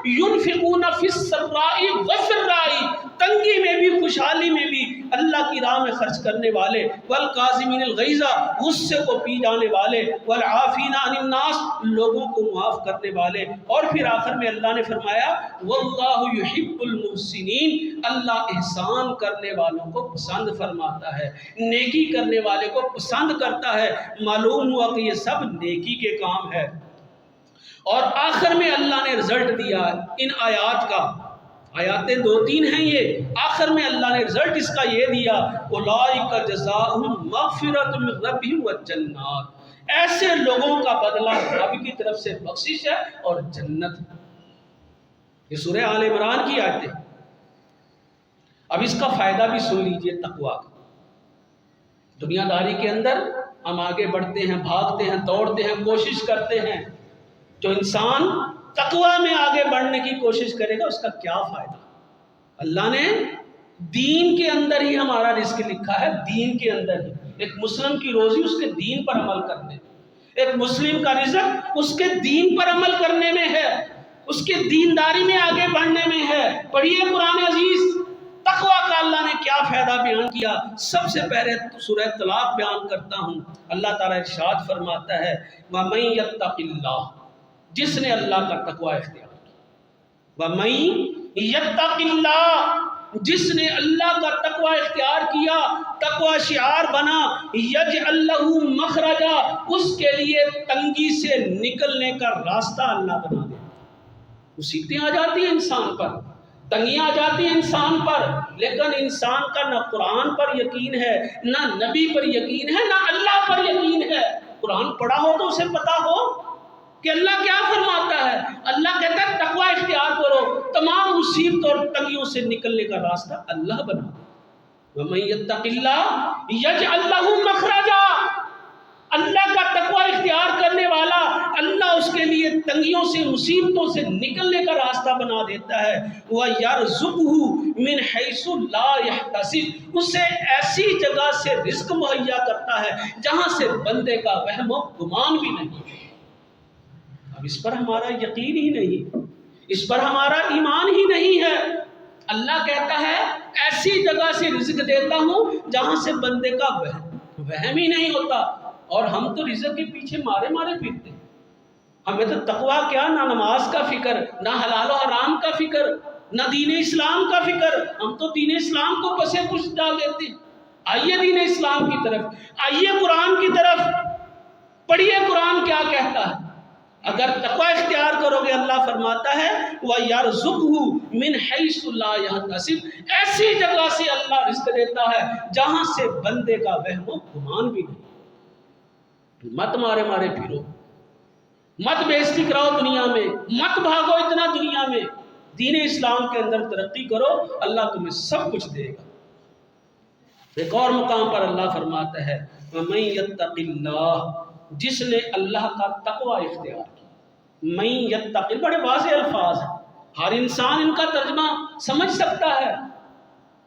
ينفقون فی السراء والضراء، تنگی میں بھی خوشحالی میں بھی اللہ کی راہ میں خرچ کرنے والے، والقاظمین الغیظ، غصے کو پی جانے والے، والعافین عن الناس، لوگوں کو معاف کرنے والے۔ اور پھر آخر میں اللہ نے فرمایا واللہ یحب المحسنین، اللہ احسان کرنے والوں کو پسند فرماتا ہے، نیکی کرنے والے کو پسند کرتا ہے۔ معلوم ہوا کہ یہ سب نیکی کے کام ہے۔ اور آخر میں اللہ نے رزلٹ دیا ان آیات کا، آیاتیں 2-3 ہیں یہ، آخر میں اللہ نے رزلٹ اس کا یہ دیا اولئک جزاؤہم مغفرۃ من ربہم والجنات، ایسے لوگوں کا بدلہ رب کی طرف سے بخشش ہے اور جنت ہے۔ یہ سورہ آل عمران کی آیتیں۔ اب اس کا فائدہ بھی سن لیجئے تقویٰ کا۔ دنیا داری کے اندر ہم آگے بڑھتے ہیں، بھاگتے ہیں، دوڑتے ہیں، کوشش کرتے ہیں۔ جو انسان تقویٰ میں آگے بڑھنے کی کوشش کرے گا اس کا کیا فائدہ؟ اللہ نے دین کے اندر ہی ہمارا رزق لکھا ہے، دین کے اندر ہی۔ ایک مسلم کی روزی اس کے دین پر عمل کرنے، ایک مسلم کا رزق اس کے دین پر عمل کرنے میں ہے، اس کے دینداری میں آگے بڑھنے میں ہے۔ پڑھیے قرآن عزیز، تقویٰ کا اللہ نے کیا فائدہ بیان کیا۔ سب سے پہلے سورہ طلاق بیان کرتا ہوں۔ اللہ تعالیٰ ارشاد فرماتا ہے وَمَن يَتَّقِ اللَّهَ، جس نے اللہ کا تقوی اختیار کیا، وَمَن يَتَّقِ اللَّهَ، جس نے اللہ کا تقوی اختیار کیا، تقوی شعار بنا، يَجْعَل لَّهُ مَخْرَجًا، اس کے لیے تنگی سے نکلنے کا راستہ اللہ بنا دے۔ مصیبتیں آ جاتی ہیں انسان پر، تنگیاں آ جاتی ہیں انسان پر، لیکن انسان کا نہ قرآن پر یقین ہے، نہ نبی پر یقین ہے، نہ اللہ پر یقین ہے۔ قرآن پڑھا ہو تو اسے پتا ہو کہ اللہ کیا فرماتا ہے۔ اللہ کہتا ہے تقوی اختیار کرو، تمام مصیبتوں اور تنگیوں سے نکلنے کا راستہ اللہ بنا دے۔ وَمَن يَتَّقِ اللَّهَ يَجْعَل لَّهُ مَخْرَجًا، اللہ کا تقوی اختیار کرنے والا، اللہ اس کے لیے تنگیوں سے، مصیبتوں سے نکلنے کا راستہ بنا دیتا ہے۔ وَيَرْزُقْهُ مِنْ حَيْثُ لَا يَحْتَسِبُ، اسے ایسی جگہ سے رزق مہیا کرتا ہے جہاں سے بندے کا وہم و گمان بھی نہیں۔ اب اس پر ہمارا یقین ہی نہیں، اس پر ہمارا ایمان ہی نہیں ہے۔ اللہ کہتا ہے ایسی جگہ سے رزق دیتا ہوں جہاں سے بندے کا وہم ہی نہیں ہوتا، اور ہم تو رزق کے پیچھے مارے پھرتے ہیں۔ ہمیں تو تقویٰ کیا، نہ نماز کا فکر، نہ حلال و حرام کا فکر، نہ دین اسلام کا فکر، ہم تو دین اسلام کو پسے پش ڈال دیتے ہیں۔ آئیے دین اسلام کی طرف، آئیے قرآن کی طرف، پڑھیے قرآن کیا کہتا ہے۔ اگر تقوی اختیار کرو گے، اللہ فرماتا ہے وَيَرْزُقْهُ مِنْ حَيْثُ لَا يَحْتَسِبُ، ایسی جگہ سے اللہ رزق دیتا ہے جہاں سے بندے کا وہم و گمان بھی نہیں۔ مت مارے پھرو، مت بیزتی کراؤ دنیا میں، مت بھاگو اتنا دنیا میں، دین اسلام کے اندر ترقی کرو، اللہ تمہیں سب کچھ دے گا۔ ایک اور مقام پر اللہ فرماتا ہے وَمَن يَتَّقِ اللَّهَ، جس نے اللہ کا تقوی اختیار کیا۔ من یتق، بڑے واضح الفاظ ہیں، ہر انسان ان کا ترجمہ سمجھ سکتا ہے،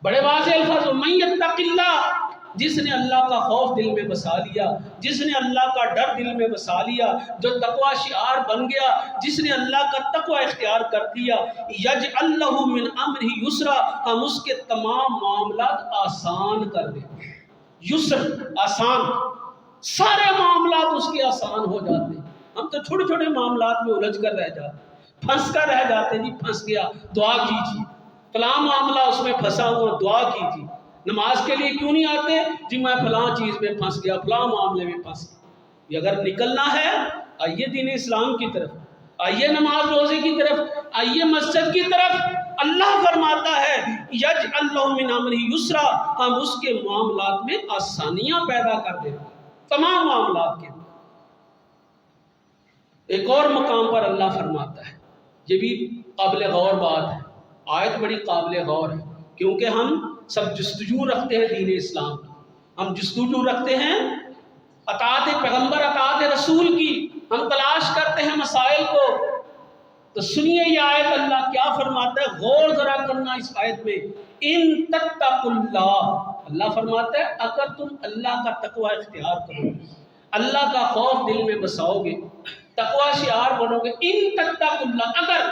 بڑے واضح الفاظ۔ من یتق اللہ، جس نے اللہ کا خوف دل میں بسا لیا، جس نے اللہ کا ڈر دل میں بسا لیا، جو تقوی شعار بن گیا، جس نے اللہ کا تقوی اختیار کر دیا، یجعل لہ من امرہ یسرا، ہم اس کے تمام معاملات آسان کر دیں گے۔ یسر، آسان، سارے معاملات اس کے آسان ہو جاتے ہیں۔ ہم تو چھوٹے چھوٹے معاملات میں الجھ کر رہ جاتے، پھنس کر رہ جاتے، جی پھنس گیا، دعا کیجیے، فلاں معاملہ اس میں پھنسا ہوا، دعا کیجیے۔ نماز کے لیے کیوں نہیں آتے؟ جی میں فلاں چیز میں پھنس گیا، فلاں معاملے میں پھنس گیا۔ یہ اگر نکلنا ہے آئیے دین اسلام کی طرف، آئیے نماز روزے کی طرف، آئیے مسجد کی طرف۔ اللہ فرماتا ہے یجعل لہ من امرہ یسرا، ہم اس کے معاملات میں آسانیاں پیدا کر دیں گے، تمام معاملات کے۔ ایک اور مقام پر اللہ فرماتا ہے، یہ بھی قابل غور بات ہے، آیت بڑی قابل غور ہے، کیونکہ ہم سب جستجو رکھتے ہیں دین اسلام کی، ہم جستجو رکھتے ہیں اطاعت پیغمبر، اطاعت رسول کی، ہم تلاش کرتے ہیں مسائل کو۔ تو سنیے یہ آیت اللہ کیا فرماتا ہے، غور ذرا کرنا اس آیت میں۔ ان تتقوا اللہ، اللہ فرماتا ہے اگر تم اللہ کا تقوی اختیار کرو، اللہ کا خوف دل میں بساؤ گے، تقوی شعار بنو گے، ان تتقوا اللہ، اگر،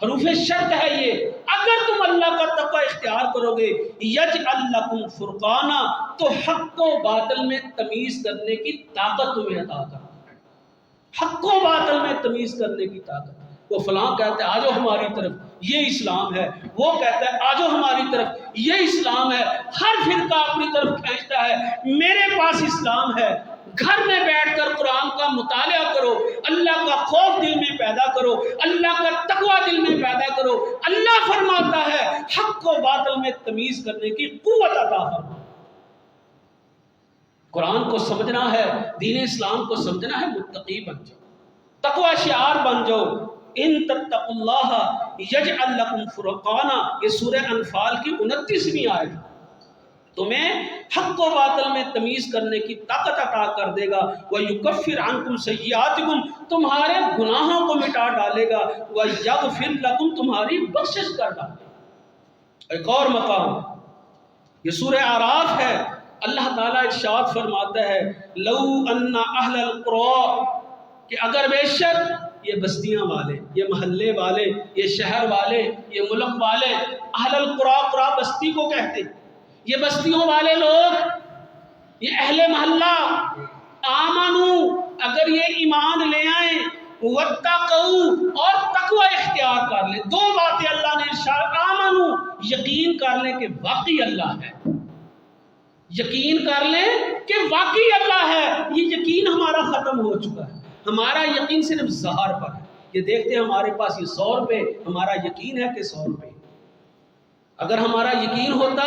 حروف شرط ہے یہ، اگر تم اللہ کا تقوی اختیار کرو گے، یجعل لکم فرقانا، تو حق و باطل میں تمیز کرنے کی طاقت تمہیں عطا کرے، حق و باطل میں تمیز کرنے کی طاقت۔ وہ فلاں کہتا ہے آجو ہماری طرف، یہ اسلام ہے، وہ کہتا ہے آجو ہماری طرف، یہ اسلام ہے، ہر فرقہ اپنی طرف کھینچتا ہے، میرے پاس اسلام ہے۔ گھر میں بیٹھ کر قرآن کا مطالعہ کرو، اللہ کا خوف دل میں پیدا کرو، اللہ کا تقوی دل میں پیدا کرو، اللہ فرماتا ہے حق و باطل میں تمیز کرنے کی قوت عطا فرما۔ قرآن کو سمجھنا ہے، دین اسلام کو سمجھنا ہے، متقی بن جاؤ، تقوی شعار بن جاؤ۔ ان تتقوا اللہ یجعل لکم فرقانا، یہ سورہ انفال کی 29ویں آیت ہے، تمہیں حق و باطل میں تمیز کرنے کی طاقت عطا کر دے گا۔ وَيُكَفِّرْ عَنْكُمْ سَيِّئَاتِكُمْ، تمہارے گناہوں کو مٹا ڈالے گا، وَيَغْفِرْ لَكُمْ، تمہاری بخشش کر ڈالے گا۔ ایک اور مقام، یہ سورہ اعراف ہے، اللہ تعالیٰ ارشاد فرماتا ہے لَوْ أَنَّ أَهْلَ الْقُرَىٰ، کہ اگر بے شک یہ بستیاں والے، یہ محلے والے، یہ شہر والے، یہ ملک والے، اہل القرى، قرى بستی کو کہتے ہیں، یہ بستیوں والے لوگ، یہ اہل محلہ، آمنو، اگر یہ ایمان لے آئیں، واتقوا، اور تقوی اختیار کر لیں۔ دو باتیں اللہ نے ارشاد، آمنو، یقین کر لیں کہ واقعی اللہ ہے، یقین کر لیں کہ واقعی اللہ ہے۔ یہ یقین ہمارا ختم ہو چکا ہے، ہمارا یقین صرف ظاہر پر ہے۔ یہ دیکھتے ہیں ہمارے پاس یہ 100 روپے، ہمارا یقین ہے کہ 100 روپے۔ اگر ہمارا یقین ہوتا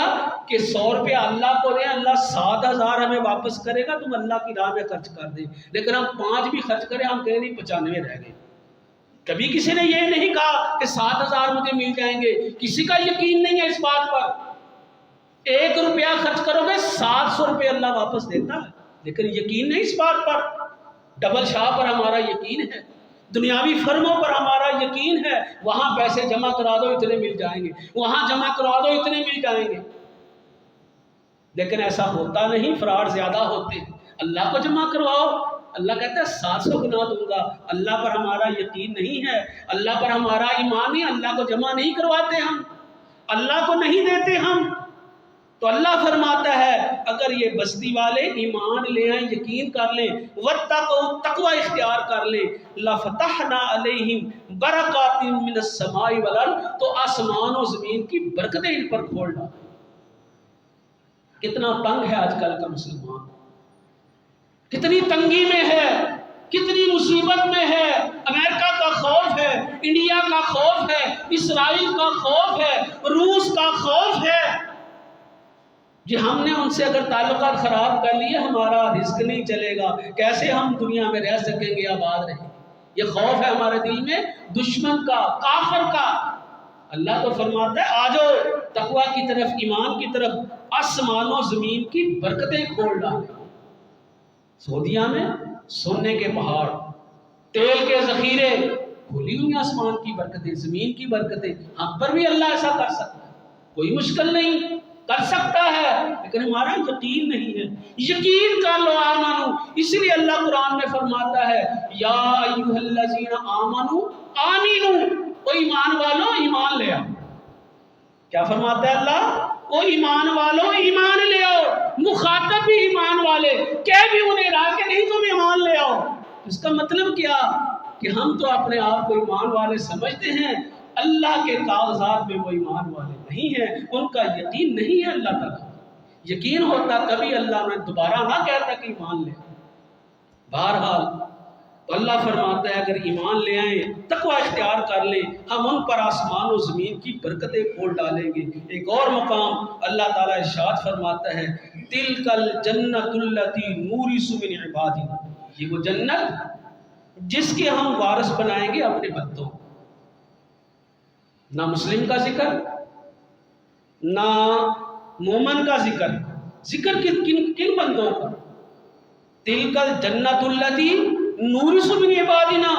کہ 100 روپے اللہ کو دیں، اللہ 7000 ہمیں واپس کرے گا، تم اللہ کی راہ میں خرچ کر دیں، لیکن ہم 5 بھی خرچ کریں، ہم کہیں نہیں 95 رہ گئے۔ کبھی کسی نے یہ نہیں کہا کہ 7000 مجھے مل جائیں گے، کسی کا یقین نہیں ہے اس بات پر۔ 1 روپیہ خرچ کرو گے 700 روپے اللہ واپس دیتا ہے، لیکن یقین نہیں اس بات پر۔ ڈبل شاہ پر ہمارا یقین ہے، دنیاوی فرموں پر ہمارا یقین ہے، وہاں پیسے جمع کرا دو اتنے مل جائیں گے، وہاں جمع کروا دو اتنے مل جائیں گے، لیکن ایسا ہوتا نہیں، فراڈ زیادہ ہوتے ہیں۔ اللہ کو جمع کرواؤ، اللہ کہتا ہے 700 گنا دوں گا۔ اللہ پر ہمارا یقین نہیں ہے، اللہ پر ہمارا ایمان نہیں، اللہ کو جمع نہیں کرواتے ہم، اللہ کو نہیں دیتے ہم۔ تو اللہ فرماتا ہے اگر یہ بستی والے ایمان لے آئیں، یقین کر لیں، واتقوا، تقوی اختیار کر لیں، لفتحنا علیہم برکات من السماء والارض، تو آسمان و زمین کی برکتیں ان پر کھول ڈالیں۔ کتنا تنگ ہے آج کل کا مسلمان، کتنی تنگی میں ہے، کتنی مصیبت میں ہے۔ امریکہ کا خوف ہے، انڈیا کا خوف ہے، اسرائیل کا خوف ہے، روس کا خوف ہے۔ جی ہم نے ان سے اگر تعلقات خراب کر لیے، ہمارا رزق نہیں چلے گا، کیسے ہم دنیا میں رہ سکیں گے، آباد رہیں گے۔ یہ خوف ہے ہمارے دل میں دشمن کا، کافر کا۔ اللہ تو فرماتا ہے آ جاؤ تقوی کی طرف، ایمان کی طرف، آسمان و زمین کی برکتیں کھول ڈالیں۔ سعودیہ میں سونے کے پہاڑ، تیل کے ذخیرے، کھلی ہوئی آسمان کی برکتیں، زمین کی برکتیں، ہم پر بھی اللہ ایسا کر سکتا ہے، کوئی مشکل نہیں، کر سکتا ہے، لیکن ہمارا یقین نہیں ہے۔ یقین کر لو آمنو، اس لیے اللہ قرآن میں فرماتا ہے یا ایھا الذین آمنو آمینو، او ایمان والو ایمان لے آؤ۔ کیا فرماتا ہے اللہ؟ او ایمان والو ایمان لے آؤ، مخاطب بھی ایمان والے، کہہ بھی انہیں رہا کہ نہیں تم ایمان لے آؤ۔ اس کا مطلب کیا کہ ہم تو اپنے آپ کو ایمان والے سمجھتے ہیں، اللہ کے کاغذات میں وہ ایمان والے نہیں ہیں، ان کا یقین نہیں ہے اللہ تعالیٰ۔ یقین ہوتا کبھی اللہ نے دوبارہ نہ کہتا کہ ایمان لے۔ بہرحال تو اللہ فرماتا ہے اگر ایمان لے آئیں، تقوی اختیار کر لیں، ہم ان پر آسمان و زمین کی برکتیں کھول ڈالیں گے۔ ایک اور مقام اللہ تعالیٰ ارشاد فرماتا ہے تِلْكَ الْجَنَّةُ الَّتِي نُورِثُ مِنْ عِبَادِنَا، یہ وہ جنت جس کے ہم وارث بنائیں گے اپنے بندوں۔ نہ مسلم کا ذکر، نہ مومن کا ذکر، ذکر کن بندوں کا؟ تِلْكَ الْجَنَّةُ الَّتِي نُورِثُ مِنْ عِبَادِنَا،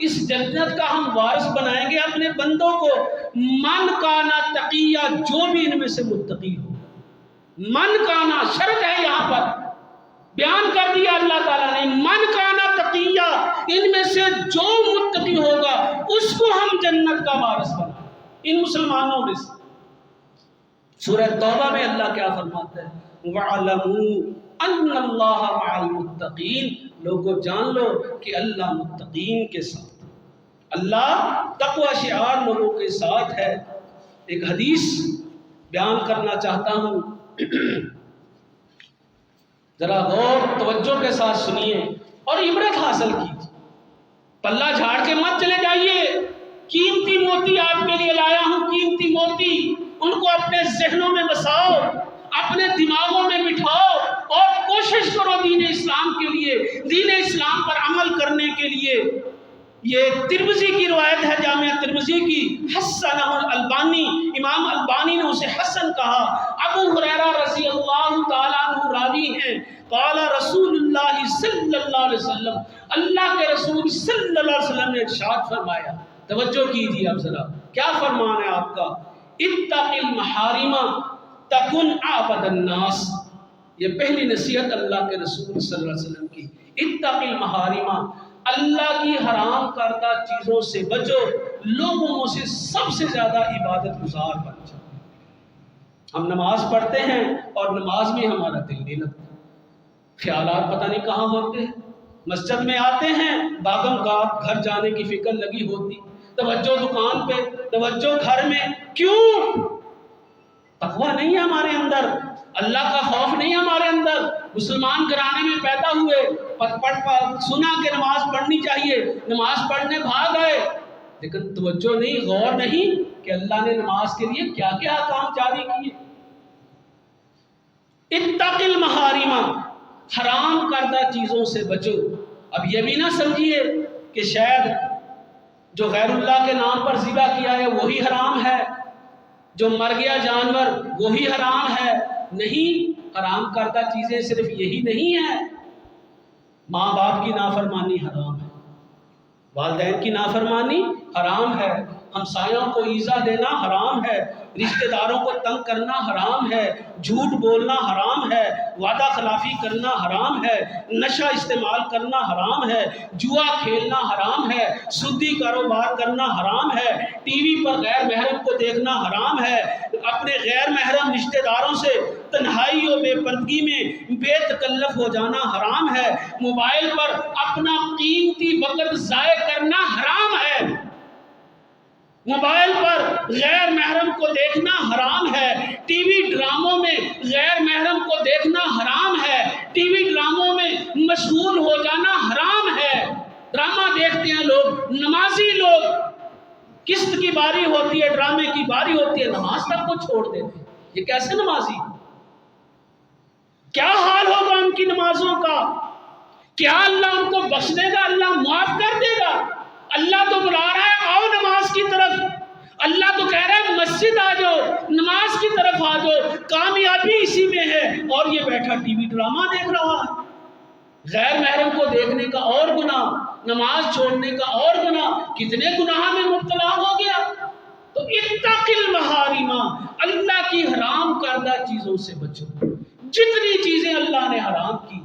اس جنت کا ہم وارث بنائیں گے اپنے بندوں کو، من کانا تقیہ، جو بھی ان میں سے متقی ہو۔ من کانا شرط ہے یہاں پر بیان کر دیا اللہ تعالیٰ نے، من کانا تقیہ، ان میں سے جو متقی ہوگا اس کو ہم جنت کا وارث بنائیں، ان مسلمانوں میں سے۔ سورہ توبہ میں اللہ کیا فرماتا ہے وَعَلَمُوا أَنَّ اللَّهَ مَعَ الْمُتَّقِينَ، لوگوں جان لو کہ اللہ متقین کے ساتھ، اللہ تقوی شعار لوگوں کے ساتھ ہے۔ ایک حدیث بیان کرنا چاہتا ہوں، ذرا غور توجہ کے ساتھ سنیے اور عبرت حاصل کیجیے۔ پلہ جھاڑ کے مت چلے جائیے، قیمتی موتی آپ کے لیے لایا ہوں، قیمتی موتی، ان کو اپنے ذہنوں میں بساؤ، اپنے دماغوں میں بٹھاؤ اور کوشش کرو دین اسلام کے لیے، دین اسلام پر عمل کرنے کے لیے۔ یہ ترمذی کی روایت ہے، جامعہ ترمذی کی، حسنہ الالبانی، امام البانی نے اسے حسن کہا۔ ابو ہریرہ رضی اللہ تعالیٰ عنہ راوی ہیں، قال رسول اللہ صلی اللہ علیہ وسلم، اللہ کے رسول صلی اللہ علیہ وسلم نے ارشاد فرمایا، توجہ کیجیے اب ذرا، کیا فرمان ہے آپ کا؟ اتق المحارم تکن عبد الناس، یہ پہلی نصیحت اللہ کے رسول صلی اللہ علیہ وسلم کی، اتق المحارم، اللہ کی حرام کردہ چیزوں سے بچو، لوگوں سے سب سے زیادہ عبادت گزار بن جاؤ۔ ہم نماز پڑھتے ہیں اور نماز میں ہمارا دل نہیں لگتا، خیالات پتہ نہیں کہاں ہوتے ہیں، مسجد میں آتے ہیں باغم گاہ گھر جانے کی فکر لگی ہوتی، توجہ دکان پہ، توجہ گھر میں، کیوں؟ تقوی نہیں ہے ہمارے اندر، اللہ کا خوف نہیں ہے ہمارے اندر۔ مسلمان گھرانے میں پیدا ہوئے، سنا کہ نماز پڑھنی چاہیے، نماز پڑھنے بھاگ گئے، لیکن توجہ نہیں، غور نہیں کہ اللہ نے نماز کے لیے کیا کیا احکام جاری کیے۔ اتق المحارم، حرام کردہ چیزوں سے بچو۔ اب یہ بھی نہ سمجھیے کہ شاید جو غیر اللہ کے نام پر ذبح کیا ہے وہی حرام ہے، جو مر گیا جانور وہی حرام ہے، نہیں، حرام کردہ چیزیں صرف یہی نہیں ہیں۔ ماں باپ کی نافرمانی حرام ہے، والدین کی نافرمانی حرام ہے، ہمسایوں کو ایذا دینا حرام ہے، رشتہ داروں کو تنگ کرنا حرام ہے، جھوٹ بولنا حرام ہے، وعدہ خلافی کرنا حرام ہے، نشہ استعمال کرنا حرام ہے، جوا کھیلنا حرام ہے، سودی کاروبار کرنا حرام ہے، ٹی وی پر غیر محرم کو دیکھنا حرام ہے، اپنے غیر محرم رشتہ داروں سے تنہائی و بے پردگی میں بے تکلف ہو جانا حرام ہے، موبائل پر اپنا قیمتی وقت ضائع کرنا حرام ہے، موبائل پر غیر محرم کو دیکھنا حرام ہے، ٹی وی ڈراموں میں غیر محرم کو دیکھنا حرام ہے، ٹی وی ڈراموں میں مشغول ہو جانا حرام ہے۔ ڈرامہ دیکھتے ہیں لوگ، نمازی لوگ، قسط کی باری ہوتی ہے، ڈرامے کی باری ہوتی ہے، نماز تک کو چھوڑ دیتے ہیں۔ یہ کیسے نمازی؟ کیا حال ہوگا ان کی نمازوں کا؟ کیا اللہ ان کو بخش دے گا؟ اللہ معاف کر دے گا؟ مسجد آ جاؤ، نماز کی طرف آ جاؤ، کامیابی اسی میں ہے، اور یہ بیٹھا ٹی وی ڈرامہ دیکھ رہا ہے۔ غیر محرم کو دیکھنے کا اور گناہ، نماز چھوڑنے کا اور گناہ، کتنے گناہ میں مبتلا ہو گیا۔ تو اتق المحارم، اللہ کی حرام کردہ چیزوں سے بچو۔ جتنی چیزیں اللہ نے حرام کی،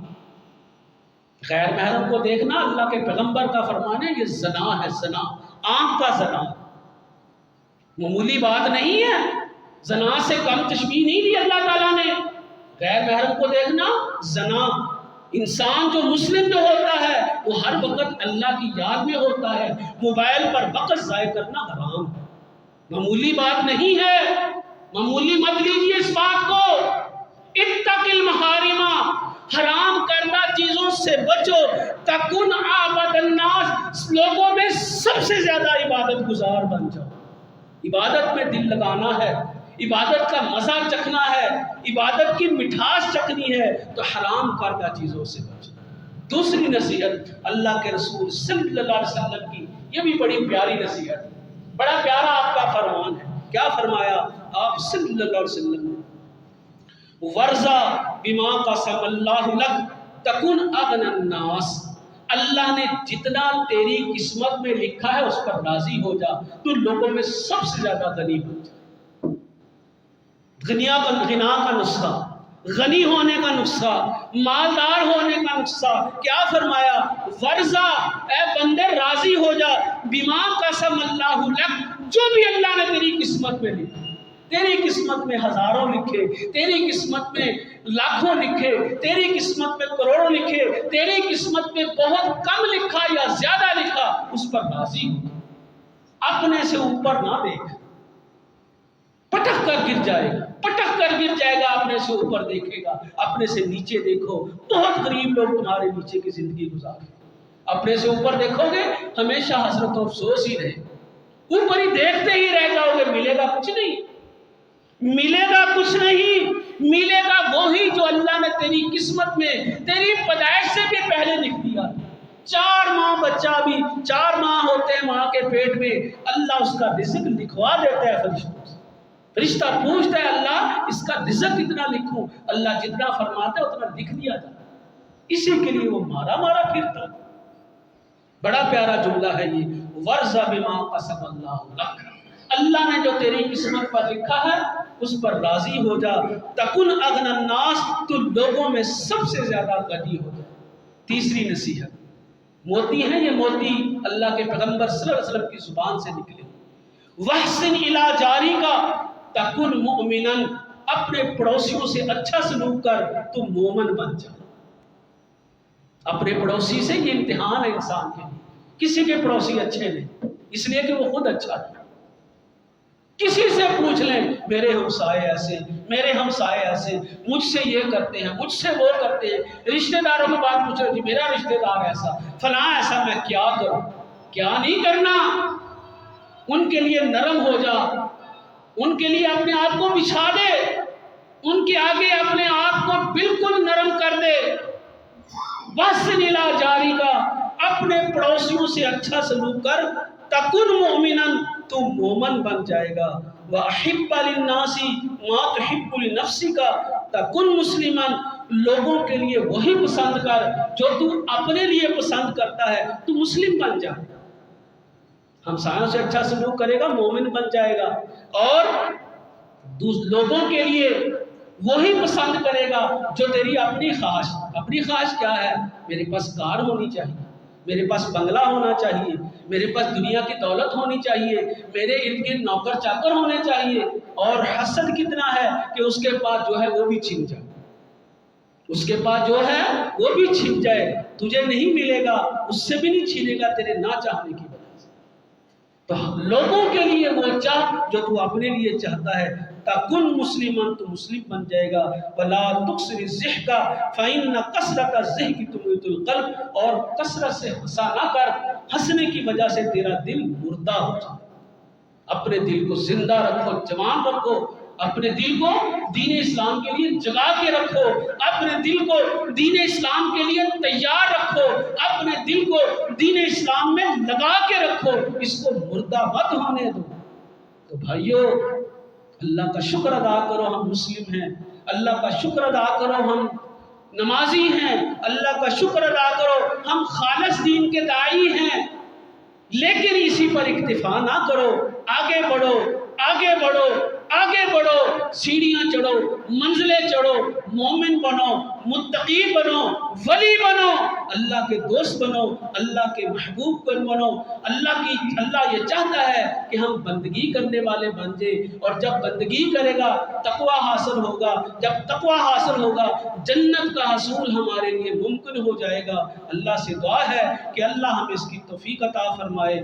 غیر محرم کو دیکھنا اللہ کے پیغمبر کا فرمان ہے، یہ زنا ہے، زنا، آنکھ کا زنا، معمولی بات نہیں ہے۔ زنا سے کم تشبیہ نہیں دی اللہ تعالیٰ نے۔ غیر محرم کو دیکھنا زنا۔ انسان جو مسلم جو ہوتا ہے وہ ہر وقت اللہ کی یاد میں ہوتا ہے۔ موبائل پر وقت ضائع کرنا حرام ہے، معمولی بات نہیں ہے، معمولی مت لیجیے اس بات کو۔ اتق المحارم، حرام کردہ چیزوں سے بچو، تکن عابد الناس، لوگوں میں سب سے زیادہ عبادت گزار بن جاؤ۔ عبادت میں دل لگانا ہے، عبادت کا مزہ چکھنا ہے، عبادت کی مٹھاس چکھنی ہے، تو حرام کردہ چیزوں سے بچو۔ دوسری نصیحت اللہ کے رسول صلی اللہ علیہ وسلم کی، یہ بھی بڑی پیاری نصیحت، بڑا پیارا آپ کا فرمان ہے۔ کیا فرمایا آپ صلی اللہ علیہ وسلم نے؟ ورزا بما قسم اللہ لک تکن اغنى الناس، اللہ نے جتنا تیری قسمت میں لکھا ہے اس پر راضی ہو جا، تو لوگوں میں سب سے زیادہ غنی بن جا۔ غنا کا نسخہ، غنی ہونے کا نسخہ، مالدار ہونے کا نسخہ کیا فرمایا؟ ورزا، اے بندے راضی ہو جا، بما قسم اللہ لک، جو بھی اللہ نے تیری قسمت میں لکھا۔ تیری قسمت میں ہزاروں لکھے، تیری قسمت میں لاکھوں لکھے، تیری قسمت میں کروڑوں لکھے، تیری قسمت میں بہت کم لکھا یا زیادہ لکھا، اس پر راضی ہو۔ اپنے سے اوپر نہ دیکھ، پٹک کر گر جائے گا، پٹک کر گر جائے گا، اپنے سے اوپر دیکھے گا، اپنے سے نیچے دیکھو۔ بہت غریب لوگ تمہارے نیچے کی زندگی گزارے، اپنے سے اوپر دیکھو گے ہمیشہ حسرت و افسوس ہی رہے، اوپر ہی دیکھتے ہی رہ جاؤ گے، ملے گا کچھ نہیں، ملے گا کچھ نہیں، ملے گا وہی جو اللہ نے تیری قسمت میں تیری پیدائش سے بھی پہلے لکھ دیا۔ 4 ماہ بچہ بھی 4 ماہ ہوتے ہیں ماں کے پیٹ میں، اللہ اس کا رزق لکھوا دیتا ہے فرشتوں سے۔ فرشتہ پوچھتا ہے اللہ اس کا رزق کتنا لکھوں؟ اللہ جتنا فرماتا ہے اتنا لکھ دیا جاتا ہے، اسی کے لیے وہ مارا مارا پھرتا۔ بڑا پیارا جملہ ہے یہ، ورزا بما قسم اللہ لک، اللہ نے جو تیری قسمت پر لکھا ہے اس پر راضی ہو جا، تکن اغنى الناس، تو لوگوں میں سب سے زیادہ غنی ہو جا۔ تیسری نصیحت، موتی ہے یہ، موتی اللہ کے پیغمبر صلی اللہ علیہ وسلم کی زبان سے نکلے، وحسن الی جاری کا تکن مؤمنا، اپنے پڑوسیوں سے اچھا سلوک کر تو مومن بن جا۔ اپنے پڑوسی سے یہ امتحان ہے انسان کے لیے، کسی کے پڑوسی اچھے نہیں اس لیے کہ وہ خود اچھا ہے۔ کسی سے پوچھ لیں میرے ہمسائے ایسے، میرے ہمسائے ایسے، مجھ سے یہ کرتے ہیں، مجھ سے وہ کرتے ہیں، رشتہ داروں کی بات پوچھو جی میرا رشتہ دار ایسا، فلاں ایسا، میں کیا کروں؟ کیا نہیں کرنا، ان کے لیے نرم ہو جا، ان کے لیے اپنے آپ کو بچھا دے، ان کے آگے اپنے آپ کو بالکل نرم کر دے۔ بس نیلا جاری کا، اپنے پڑوسیوں سے اچھا سلوک کر، تکن مومنا، تو مومن بن جائے گا۔ وَأَحِبَّ لِلنَّاسِ مَا تُحِبُّ لِنَفْسِكَ تَكُنْ مُسْلِمًا، لوگوں کے لیے وہی پسند کر جو تو اپنے لیے پسند کرتا ہے، تو مسلم بن جائے گا۔ ہمسایوں سے اچھا سلوک کرے گا مومن بن جائے گا، اور لوگوں کے لیے وہی پسند کرے گا جو تیری اپنی خواہش۔ اپنی خواہش کیا ہے؟ میرے پاس کار ہونی چاہیے، میرے پاس بنگلہ ہونا چاہیے، میرے پاس دنیا کی دولت ہونی چاہیے، میرے ارد گرد نوکر چاکر ہونے چاہیے، اور حسد کتنا ہے کہ اس کے پاس جو ہے وہ بھی چھن جائے، اس کے پاس جو ہے وہ بھی چھن جائے، تجھے نہیں ملے گا، اس سے بھی نہیں چھینے گا تیرے نہ چاہنے کی وجہ سے۔ تو لوگوں کے لیے وہ چاہ جو تو اپنے لیے چاہتا ہے، تکن مسلمان، تو مسلم بن جائے گا۔ ولا تکثر الضحک فإن کثرۃ الضحک تمیت القلب، اور کثرت سے ہنسا نہ کر، ہنسنے کی وجہ سے تیرا دل مردہ ہو جائے۔ اپنے دل کو زندہ رکھو، جوان رکھو، اپنے دل کو دین اسلام کے لیے جگا کے رکھو، اپنے دل کو دین اسلام کے لیے تیار رکھو، اپنے دل کو دین اسلام میں لگا کے رکھو، اس کو مردہ مت ہونے دو۔ تو بھائیو، اللہ کا شکر ادا کرو ہم مسلم ہیں، اللہ کا شکر ادا کرو ہم نمازی ہیں، اللہ کا شکر ادا کرو ہم خالص دین کے داعی ہیں، لیکن اسی پر اکتفا نہ کرو، آگے بڑھو، آگے بڑھو، آگے بڑھو، سیڑھیاں چڑھو، منزلیں چڑھو، مومن بنو، متقی بنو، ولی بنو، اللہ کے دوست بنو، اللہ کے محبوب بنو۔ اللہ یہ چاہتا ہے کہ ہم بندگی کرنے والے بن جائیں، اور جب بندگی کرے گا تقوی حاصل ہوگا، جب تقوی حاصل ہوگا جنت کا حصول ہمارے لیے ممکن ہو جائے گا۔ اللہ سے دعا ہے کہ اللہ ہمیں اس کی توفیق عطا فرمائے۔